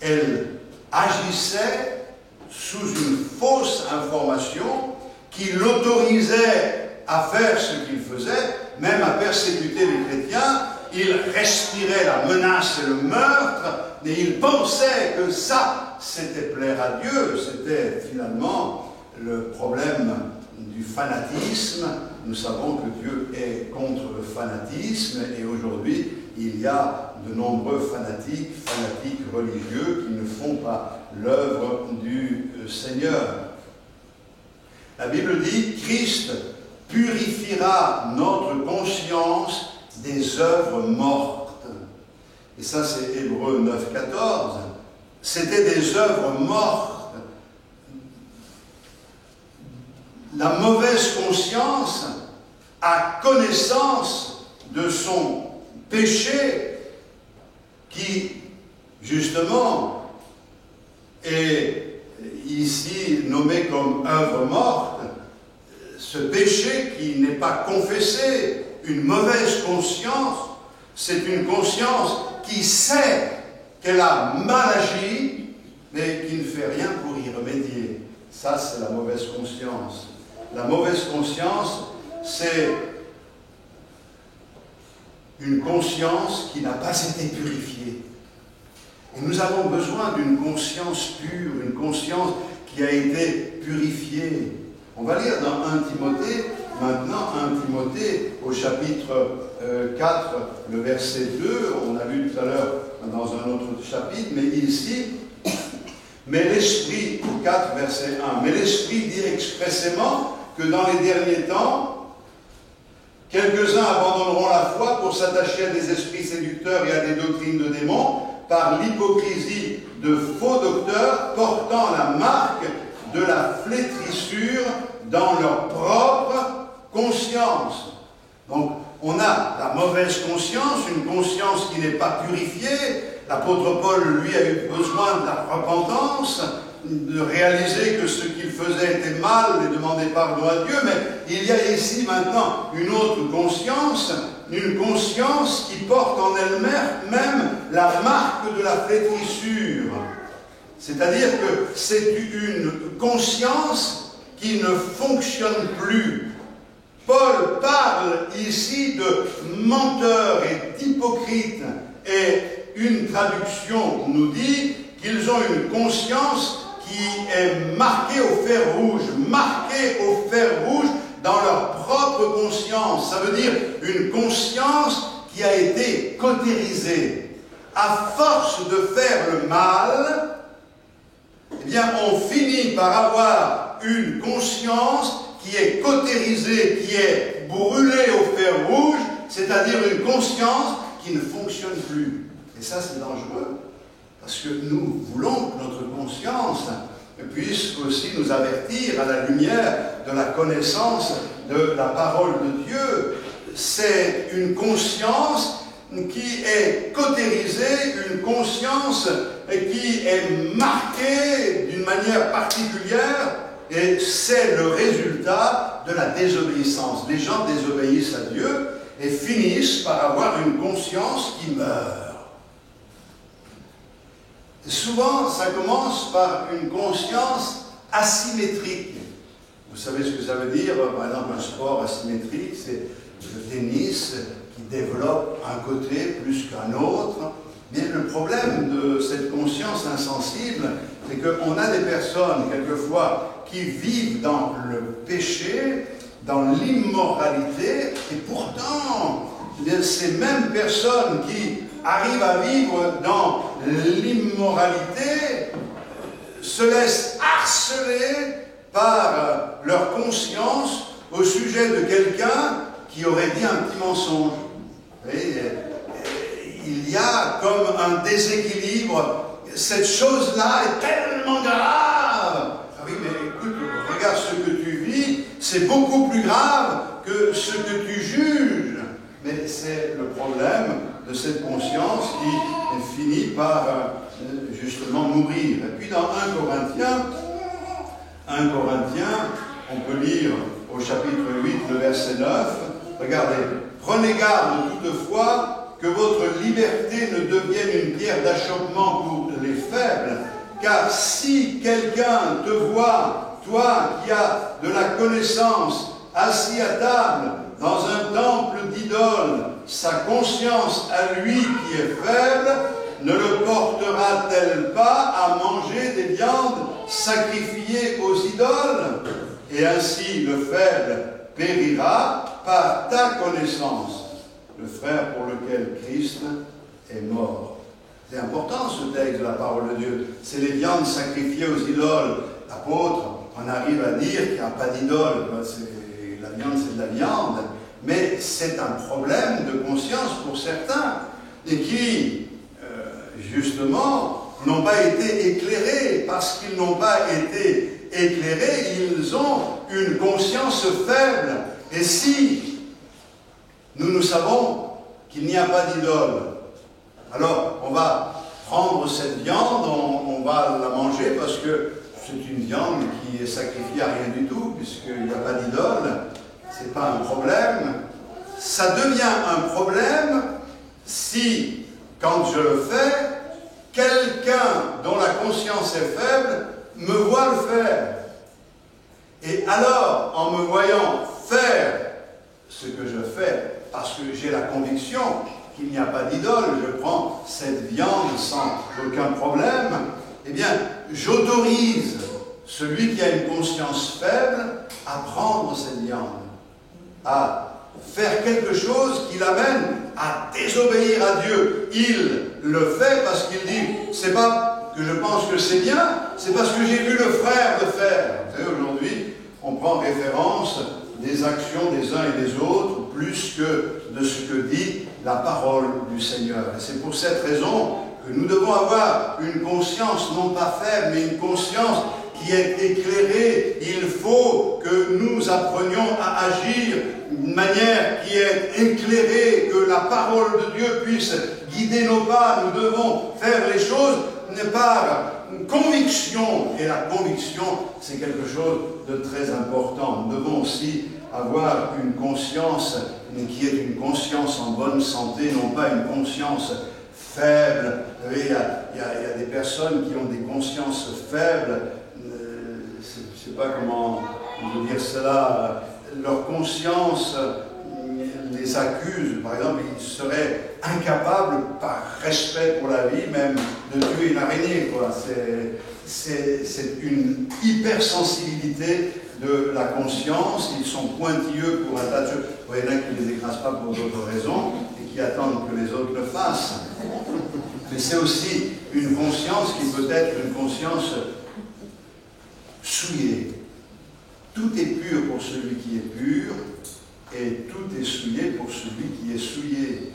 elle agissait sous une fausse information qui l'autorisait à faire ce qu'il faisait, même à persécuter les chrétiens. Il respirait la menace et le meurtre, mais il pensait que ça, c'était plaire à Dieu. C'était finalement le problème du fanatisme. Nous savons que Dieu est contre le fanatisme et aujourd'hui, il y a de nombreux fanatiques religieux qui ne font pas l'œuvre du Seigneur. La Bible dit « Christ purifiera notre conscience des œuvres mortes ». Et ça, c'est Hébreux 9, 14. C'était des œuvres mortes. La mauvaise conscience a connaissance de son péché qui, justement, est ici nommé comme œuvre morte. Ce péché qui n'est pas confessé, une mauvaise conscience, c'est une conscience qui sait qu'elle a mal agi, mais qui ne fait rien pour y remédier. Ça, c'est la mauvaise conscience. La mauvaise conscience, c'est une conscience qui n'a pas été purifiée. Et nous avons besoin d'une conscience pure, une conscience qui a été purifiée. On va lire dans 1 Timothée, maintenant 1 Timothée au chapitre 4, le verset 2, on a lu tout à l'heure dans un autre chapitre, mais ici, mais l'Esprit, 4 verset 1, mais l'Esprit dit expressément que dans les derniers temps, quelques-uns abandonneront la foi pour s'attacher à des esprits séducteurs et à des doctrines de démons, par l'hypocrisie de faux docteurs portant la marque de la flétrissure dans leur propre conscience. Donc, on a la mauvaise conscience, une conscience qui n'est pas purifiée. L'apôtre Paul, lui, a eu besoin de la repentance, de réaliser que ce qu'il faisait était mal et demander pardon à Dieu, mais il y a ici maintenant une autre conscience, une conscience qui porte en elle-même la marque de la flétrissure. C'est-à-dire que c'est une conscience qui ne fonctionne plus. Paul parle ici de menteurs et d'hypocrites, et une traduction nous dit qu'ils ont une conscience qui est marquée au fer rouge dans leur propre conscience. Ça veut dire une conscience qui a été cautérisée. À force de faire le mal, eh bien, on finit par avoir une conscience qui est cautérisée, qui est brûlée au fer rouge, c'est-à-dire une conscience qui ne fonctionne plus. Et ça, c'est dangereux. Parce que nous voulons que notre conscience puisse aussi nous avertir à la lumière de la connaissance de la parole de Dieu. C'est une conscience qui est cautérisée, une conscience qui est marquée d'une manière particulière, et c'est le résultat de la désobéissance. Les gens désobéissent à Dieu et finissent par avoir une conscience qui meurt. Souvent, ça commence par une conscience asymétrique. Vous savez ce que ça veut dire? Par exemple, un sport asymétrique, c'est le tennis qui développe un côté plus qu'un autre. Mais le problème de cette conscience insensible, c'est qu'on a des personnes, quelquefois, qui vivent dans le péché, dans l'immoralité, et pourtant, ces mêmes personnes qui arrivent à vivre dans l'immoralité se laissent harceler par leur conscience au sujet de quelqu'un qui aurait dit un petit mensonge. Vous voyez, il y a comme un déséquilibre. Cette chose-là est tellement grave. Ah oui, mais écoute, regarde ce que tu vis, c'est beaucoup plus grave que ce que tu juges. Mais c'est le problème de cette conscience qui finit par justement mourir. Et puis dans 1 Corinthiens, on peut lire au chapitre 8, le verset 9, regardez, « Prenez garde toutefois que votre liberté ne devienne une pierre d'achoppement pour les faibles, car si quelqu'un te voit, toi qui as de la connaissance, assis à table, dans un temple d'idole, sa conscience à lui qui est faible, ne le portera-t-elle pas à manger des viandes sacrifiées aux idoles? Et ainsi le faible périra par ta connaissance, le frère pour lequel Christ est mort. » C'est important ce texte de la parole de Dieu. C'est les viandes sacrifiées aux idoles. L'apôtre, on arrive à dire qu'il n'y a pas d'idole. La viande, c'est de la viande. Mais c'est un problème de conscience pour certains. Et qui, justement, n'ont pas été éclairés. Parce qu'ils n'ont pas été éclairés, ils ont une conscience faible. Et si nous savons qu'il n'y a pas d'idole, alors on va prendre cette viande, on va la manger parce que c'est une viande qui est sacrifiée à rien du tout, puisqu'il n'y a pas d'idole, c'est pas un problème. Ça devient un problème si, quand je le fais, quelqu'un dont la conscience est faible me voit le faire. Et alors, en me voyant faire ce que je fais, parce que j'ai la conviction qu'il n'y a pas d'idole, je prends cette viande sans aucun problème, eh bien, j'autorise celui qui a une conscience faible à prendre cette viande, à faire quelque chose qui l'amène à désobéir à Dieu. Il le fait parce qu'il dit, c'est pas que je pense que c'est bien, c'est parce que j'ai vu le frère le faire. Vous savez, aujourd'hui, on prend référence des actions des uns et des autres, plus que de ce que dit la parole du Seigneur. Et c'est pour cette raison que nous devons avoir une conscience non pas faible, mais une conscience qui est éclairée. Il faut que nous apprenions à agir d'une manière qui est éclairée, que la parole de Dieu puisse guider nos pas. Nous devons faire les choses par conviction, et la conviction, c'est quelque chose de très important. Nous devons aussi avoir une conscience qui est une conscience en bonne santé, non pas une conscience faible. Vous savez, il y a des personnes qui ont des consciences faibles, je ne sais pas comment on peut dire cela, leur conscience les accuse. Par exemple, ils seraient incapables, par respect pour la vie, même de tuer une araignée, quoi. C'est une hypersensibilité de la conscience. Ils sont pointilleux pour un tas de choses. Il y en a qui ne les écrasent pas pour d'autres raisons et qui attendent que les autres le fassent. Mais c'est aussi une conscience qui peut être une conscience souillée. Tout est pur pour celui qui est pur et tout est souillé pour celui qui est souillé.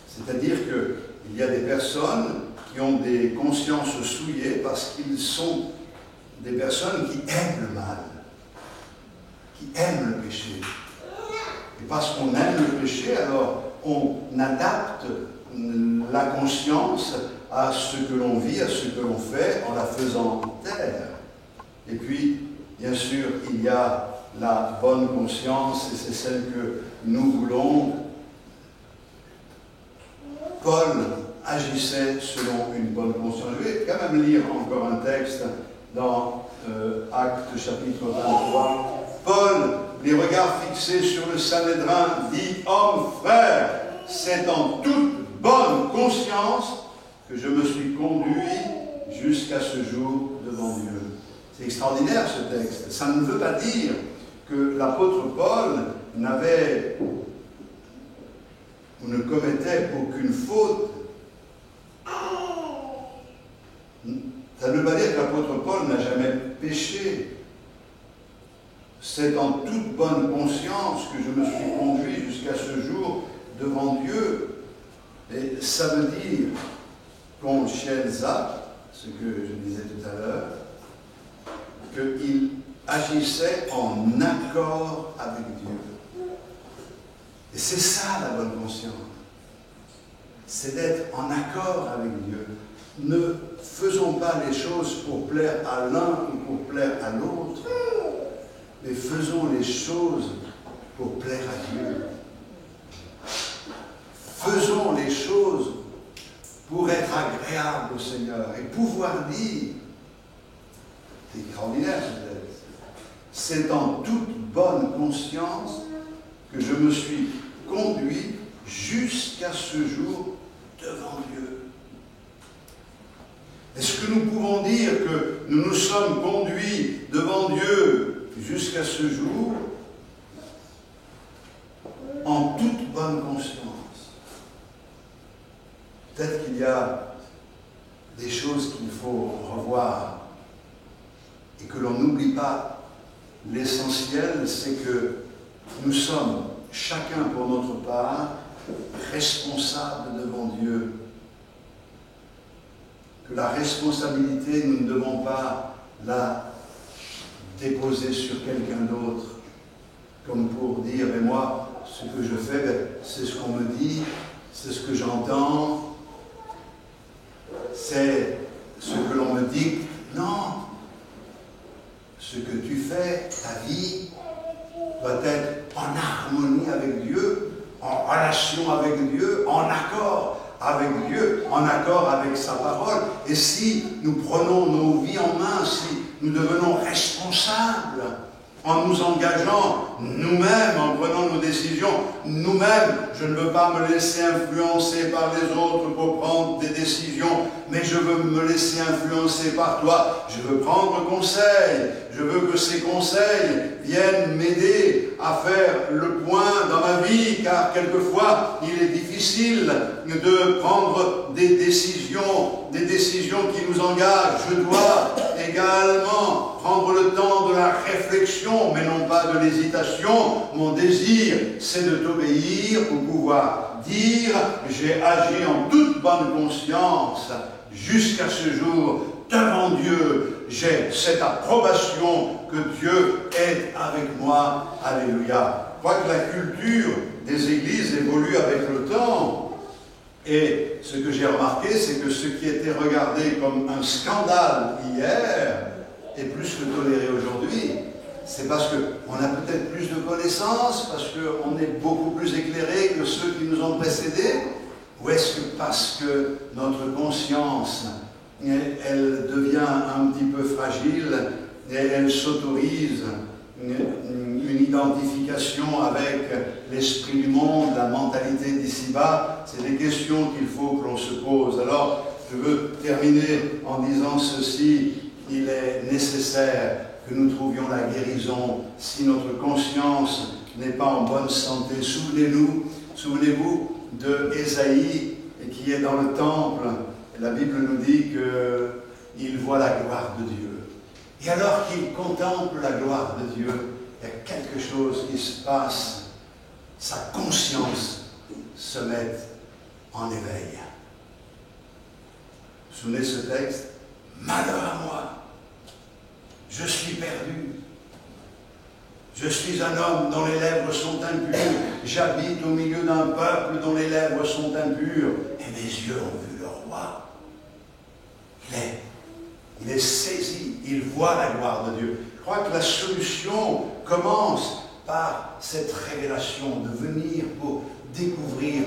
C'est-à-dire qu'il y a des personnes qui ont des consciences souillées parce qu'ils sont des personnes qui aiment le mal, qui aiment le péché. Et parce qu'on aime le péché, alors on adapte la conscience à ce que l'on vit, à ce que l'on fait, en la faisant taire. Et puis, bien sûr, il y a la bonne conscience, et c'est celle que nous voulons. Paul agissait selon une bonne conscience. Je vais quand même lire encore un texte dans Actes chapitre 23. Paul, les regards fixés sur le Sanhédrin, dit « Homme, frère, c'est en toute bonne conscience que je me suis conduit jusqu'à ce jour devant Dieu. » C'est extraordinaire ce texte. Ça ne veut pas dire que l'apôtre Paul n'avait ou ne commettait aucune faute. Ça ne veut pas dire que l'apôtre Paul n'a jamais péché. C'est en toute bonne conscience que je me suis conduit jusqu'à ce jour devant Dieu. Et ça veut dire qu'en Shelza, ce que je disais tout à l'heure, qu'il agissait en accord avec Dieu. Et c'est ça la bonne conscience. C'est d'être en accord avec Dieu. Ne faisons pas les choses pour plaire à l'un ou pour plaire à l'autre, mais faisons les choses pour plaire à Dieu. Faisons les choses pour être agréables au Seigneur et pouvoir dire, c'est extraordinaire ce texte, c'est en toute bonne conscience que je me suis conduit jusqu'à ce jour devant Dieu. Est-ce que nous pouvons dire que nous nous sommes conduits devant Dieu jusqu'à ce jour en toute bonne conscience? Peut-être qu'il y a des choses qu'il faut revoir et que l'on n'oublie pas. L'essentiel, c'est que nous sommes, chacun pour notre part, responsables devant Dieu. Que la responsabilité, nous ne devons pas la déposer sur quelqu'un d'autre, comme pour dire, mais moi, ce que je fais, c'est ce qu'on me dit, c'est ce que j'entends, c'est ce que l'on me dit. Non, ce que tu fais, ta vie, doit être en harmonie avec Dieu, en relation avec Dieu, en accord avec Dieu, en accord avec sa parole. Et si nous prenons nos vies en main, si nous devenons responsables, en nous engageant nous-mêmes, en prenant nos décisions nous-mêmes, je ne veux pas me laisser influencer par les autres pour prendre des décisions, mais je veux me laisser influencer par toi. Je veux prendre conseil, je veux que ces conseils viennent m'aider à faire le point dans ma vie, car quelquefois il est difficile de prendre des décisions qui nous engagent. Je dois également prendre le temps de la réflexion, mais non pas de l'hésitation. Mon désir, c'est de t'obéir pour pouvoir dire « J'ai agi en toute bonne conscience jusqu'à ce jour devant Dieu. J'ai cette approbation que Dieu est avec moi. » Alléluia. Je crois que la culture des églises évolue avec le temps. Et ce que j'ai remarqué, c'est que ce qui était regardé comme un scandale hier est plus que toléré aujourd'hui. C'est parce qu'on a peut-être plus de connaissances, parce qu'on est beaucoup plus éclairé que ceux qui nous ont précédés, ou est-ce que parce que notre conscience, elle devient un petit peu fragile et elle s'autorise une identification avec l'esprit du monde, la mentalité d'ici-bas? C'est des questions qu'il faut que l'on se pose. Alors, je veux terminer en disant ceci: il est nécessaire que nous trouvions la guérison si notre conscience n'est pas en bonne santé. Souvenez-vous de Ésaïe qui est dans le temple. La Bible nous dit qu'il voit la gloire de Dieu. Et alors qu'il contemple la gloire de Dieu, il y a quelque chose qui se passe. Sa conscience se met en éveil. Vous vous souvenez de ce texte? Malheur à moi, je suis perdu. Je suis un homme dont les lèvres sont impures. J'habite au milieu d'un peuple dont les lèvres sont impures. Et mes yeux ont vu le roi. Il est saisi, il voit la gloire de Dieu. Je crois que la solution commence par cette révélation, de venir pour découvrir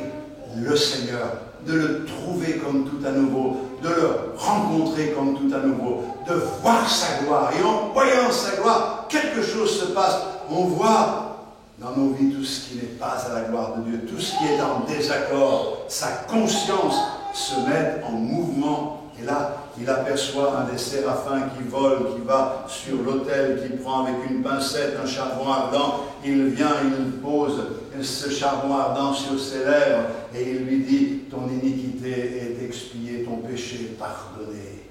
le Seigneur, de le trouver comme tout à nouveau, de le rencontrer comme tout à nouveau, de voir sa gloire. Et en voyant sa gloire, quelque chose se passe. On voit dans nos vies tout ce qui n'est pas à la gloire de Dieu, tout ce qui est en désaccord. Sa conscience se met en mouvement. Et là, il aperçoit un des séraphins qui vole, qui va sur l'autel, qui prend avec une pincette un charbon ardent. Il vient, il pose ce charbon ardent sur ses lèvres et il lui dit: ton iniquité est expiée, ton péché pardonné.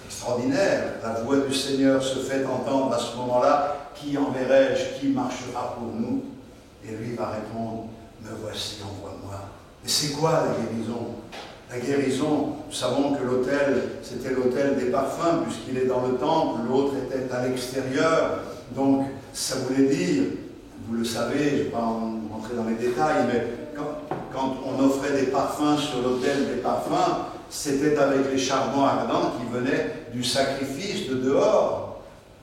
Extraordinaire, la voix du Seigneur se fait entendre à ce moment-là. Qui enverrai-je? Qui marchera pour nous? Et lui va répondre: me voici, envoie-moi. Et c'est quoi la guérison? La guérison, nous savons que l'autel, c'était l'autel des parfums, puisqu'il est dans le temple, l'autre était à l'extérieur. Donc, ça voulait dire, vous le savez, je ne vais pas rentrer dans les détails, mais quand on offrait des parfums sur l'autel des parfums, c'était avec les charbons ardents qui venaient du sacrifice de dehors.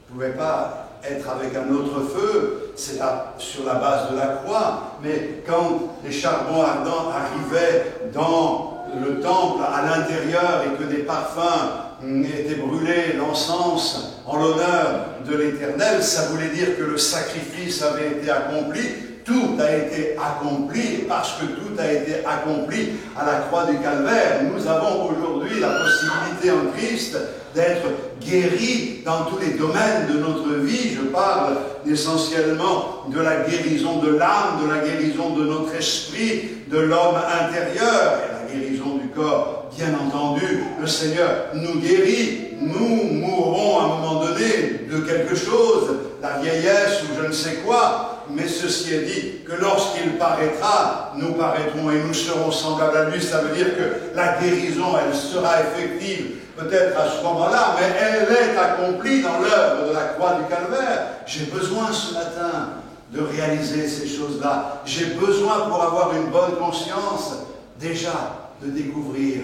Vous ne pouvez pas être avec un autre feu, c'est sur la base de la croix. Mais quand les charbons ardents arrivaient dans le temple à l'intérieur et que des parfums étaient brûlés, l'encens en l'honneur de l'Éternel, ça voulait dire que le sacrifice avait été accompli. Tout a été accompli, et parce que tout a été accompli à la croix du Calvaire, nous avons aujourd'hui la possibilité en Christ d'être guéris dans tous les domaines de notre vie. Je parle essentiellement de la guérison de l'âme, de la guérison de notre esprit, de l'homme intérieur, et la guérison du corps, bien entendu. Le Seigneur nous guérit. Nous mourrons à un moment donné de quelque chose, la vieillesse ou je ne sais quoi. Mais ceci est dit, que lorsqu'il paraîtra, nous paraîtrons et nous serons semblables à lui. Ça veut dire que la guérison, elle sera effective peut-être à ce moment-là, mais elle est accomplie dans l'œuvre de la croix du Calvaire. J'ai besoin ce matin de réaliser ces choses-là. J'ai besoin, pour avoir une bonne conscience, déjà de découvrir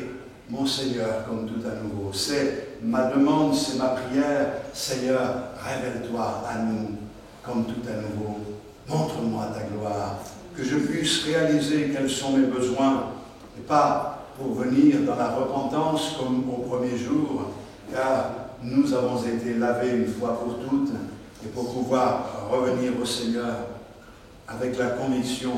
mon Seigneur comme tout à nouveau. C'est ma demande, c'est ma prière. Seigneur, révèle-toi à nous comme tout à nouveau. Montre-moi ta gloire, que je puisse réaliser quels sont mes besoins, et pas pour venir dans la repentance comme au premier jour, car nous avons été lavés une fois pour toutes, et pour pouvoir revenir au Seigneur avec la conviction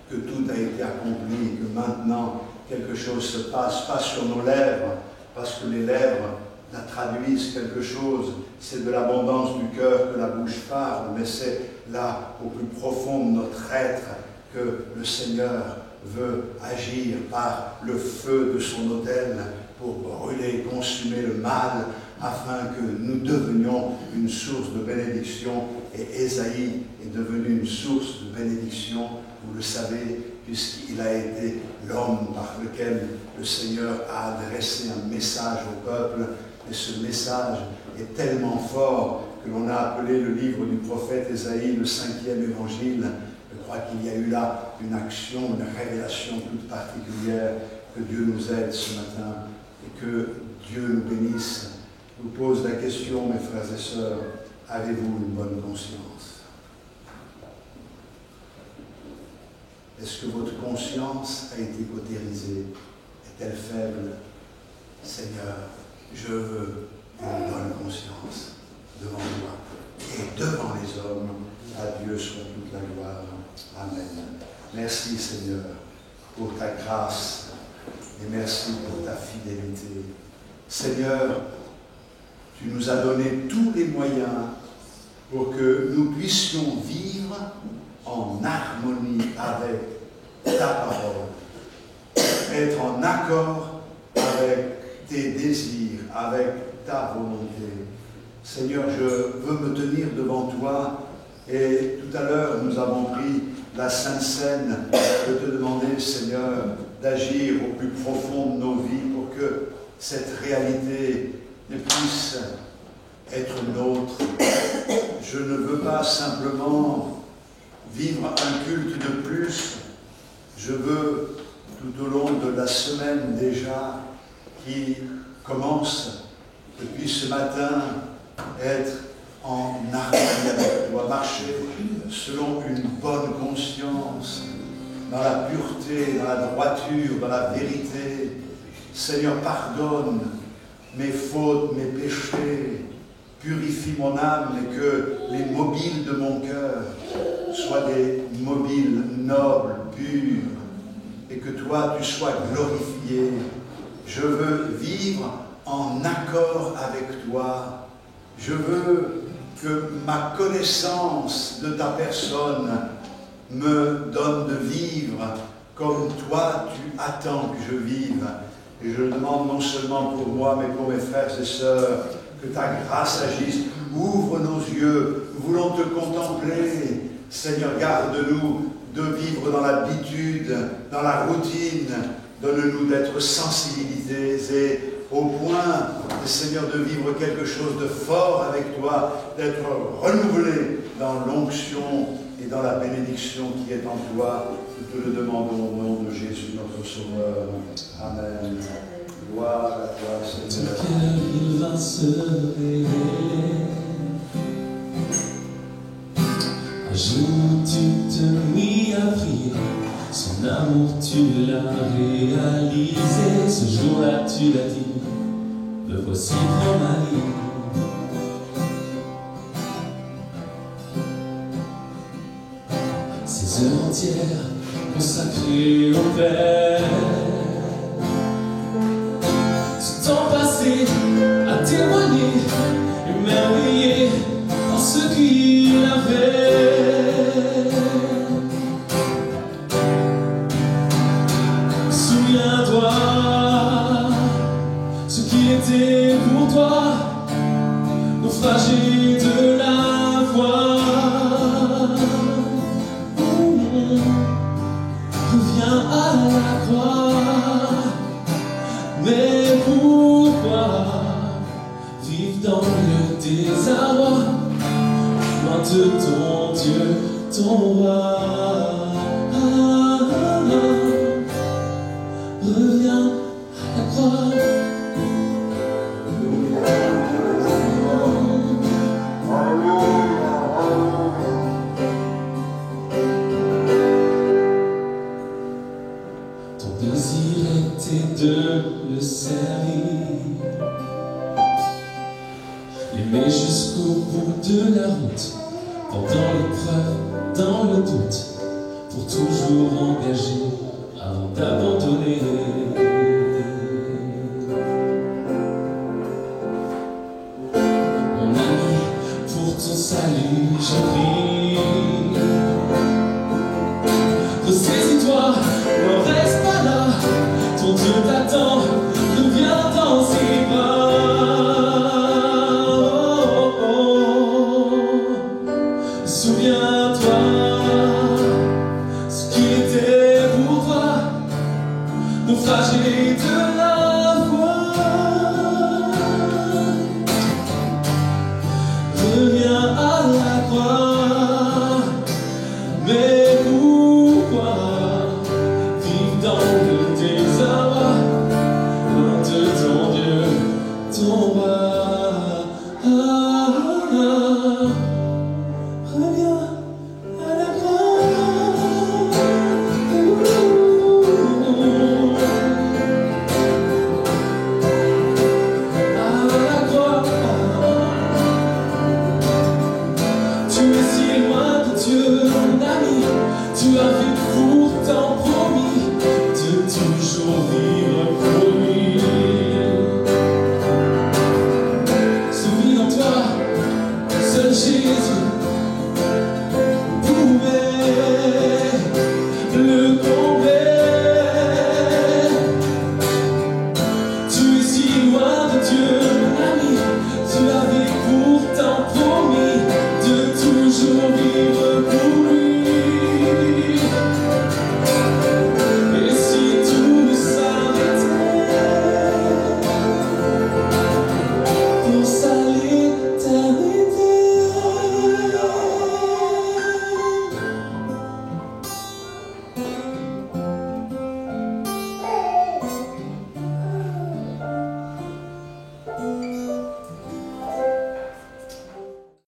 que tout a été accompli, que maintenant quelque chose se passe, pas sur nos lèvres, parce que les lèvres la traduisent quelque chose, c'est de l'abondance du cœur que la bouche parle, mais c'est là, au plus profond de notre être, que le Seigneur veut agir par le feu de son autel pour brûler, consumer le mal, afin que nous devenions une source de bénédiction. Et Ésaïe est devenu une source de bénédiction, vous le savez, puisqu'il a été l'homme par lequel le Seigneur a adressé un message au peuple. Et ce message est tellement fort que l'on a appelé le livre du prophète Ésaïe le 5e évangile. Je crois qu'il y a eu là une action, une révélation toute particulière. Que Dieu nous aide ce matin et que Dieu nous bénisse. Je vous pose la question, mes frères et sœurs, avez-vous une bonne conscience? Est-ce que votre conscience a été cautérisée? Est-elle faible? Seigneur, je veux une bonne conscience devant toi et devant les hommes. À Dieu soit toute la gloire. Amen. Merci Seigneur pour ta grâce et merci pour ta fidélité. Seigneur, tu nous as donné tous les moyens pour que nous puissions vivre en harmonie avec ta parole, être en accord avec tes désirs, avec ta volonté. Seigneur, je veux me tenir devant toi et tout à l'heure nous avons pris la Sainte Seine de te demander, Seigneur, d'agir au plus profond de nos vies pour que cette réalité puisse être nôtre. Je ne veux pas simplement vivre un culte de plus, je veux tout au long de la semaine déjà qui commence depuis ce matin être en harmonie avec toi, marcher selon une bonne conscience, dans la pureté, dans la droiture, dans la vérité. Seigneur, pardonne mes fautes, mes péchés, purifie mon âme et que les mobiles de mon cœur soient des mobiles nobles, purs, et que toi, tu sois glorifié. Je veux vivre en accord avec toi. Je veux que ma connaissance de ta personne me donne de vivre comme toi, tu attends que je vive. Et je le demande non seulement pour moi, mais pour mes frères et sœurs, que ta grâce agisse. Ouvre nos yeux, nous voulons te contempler. Seigneur, garde-nous de vivre dans l'habitude, dans la routine. Donne-nous d'être sensibilisés et au point, Seigneur, de vivre quelque chose de fort avec toi, d'être renouvelé dans l'onction et dans la bénédiction qui est en toi. Nous te le demandons au nom de Jésus, notre Sauveur. Amen. Gloire à toi, Seigneur. Ton cœur, il va se révéler. Un jour, tu te mis à prier. Son amour, tu l'as réalisé. Ce jour-là, tu l'as dit. Me voici, prends ma vie. Ces heures entières consacrées au Père, ce temps passé à témoigner, émerveillé par ce qu'il avait. Souviens-toi ce qu'il était pour toi, naufragé de la foi. Reviens à la croix, mais pourquoi vivre dans le désarroi, loin de ton Dieu, ton roi? Reviens à la croix. Ton désir était de le servir, l'aimer jusqu'au bout de la route, pendant l'épreuve, dans le doute, pour toujours engagé avant d'abandonner. Mon ami, pour ton salut, je prie. Ressaisis-toi, ne reste pas là, ton Dieu t'attend, reviens dans ses bras. Souviens-toi ce qui était pour toi, naufragé de la foi. Reviens à la croix, mais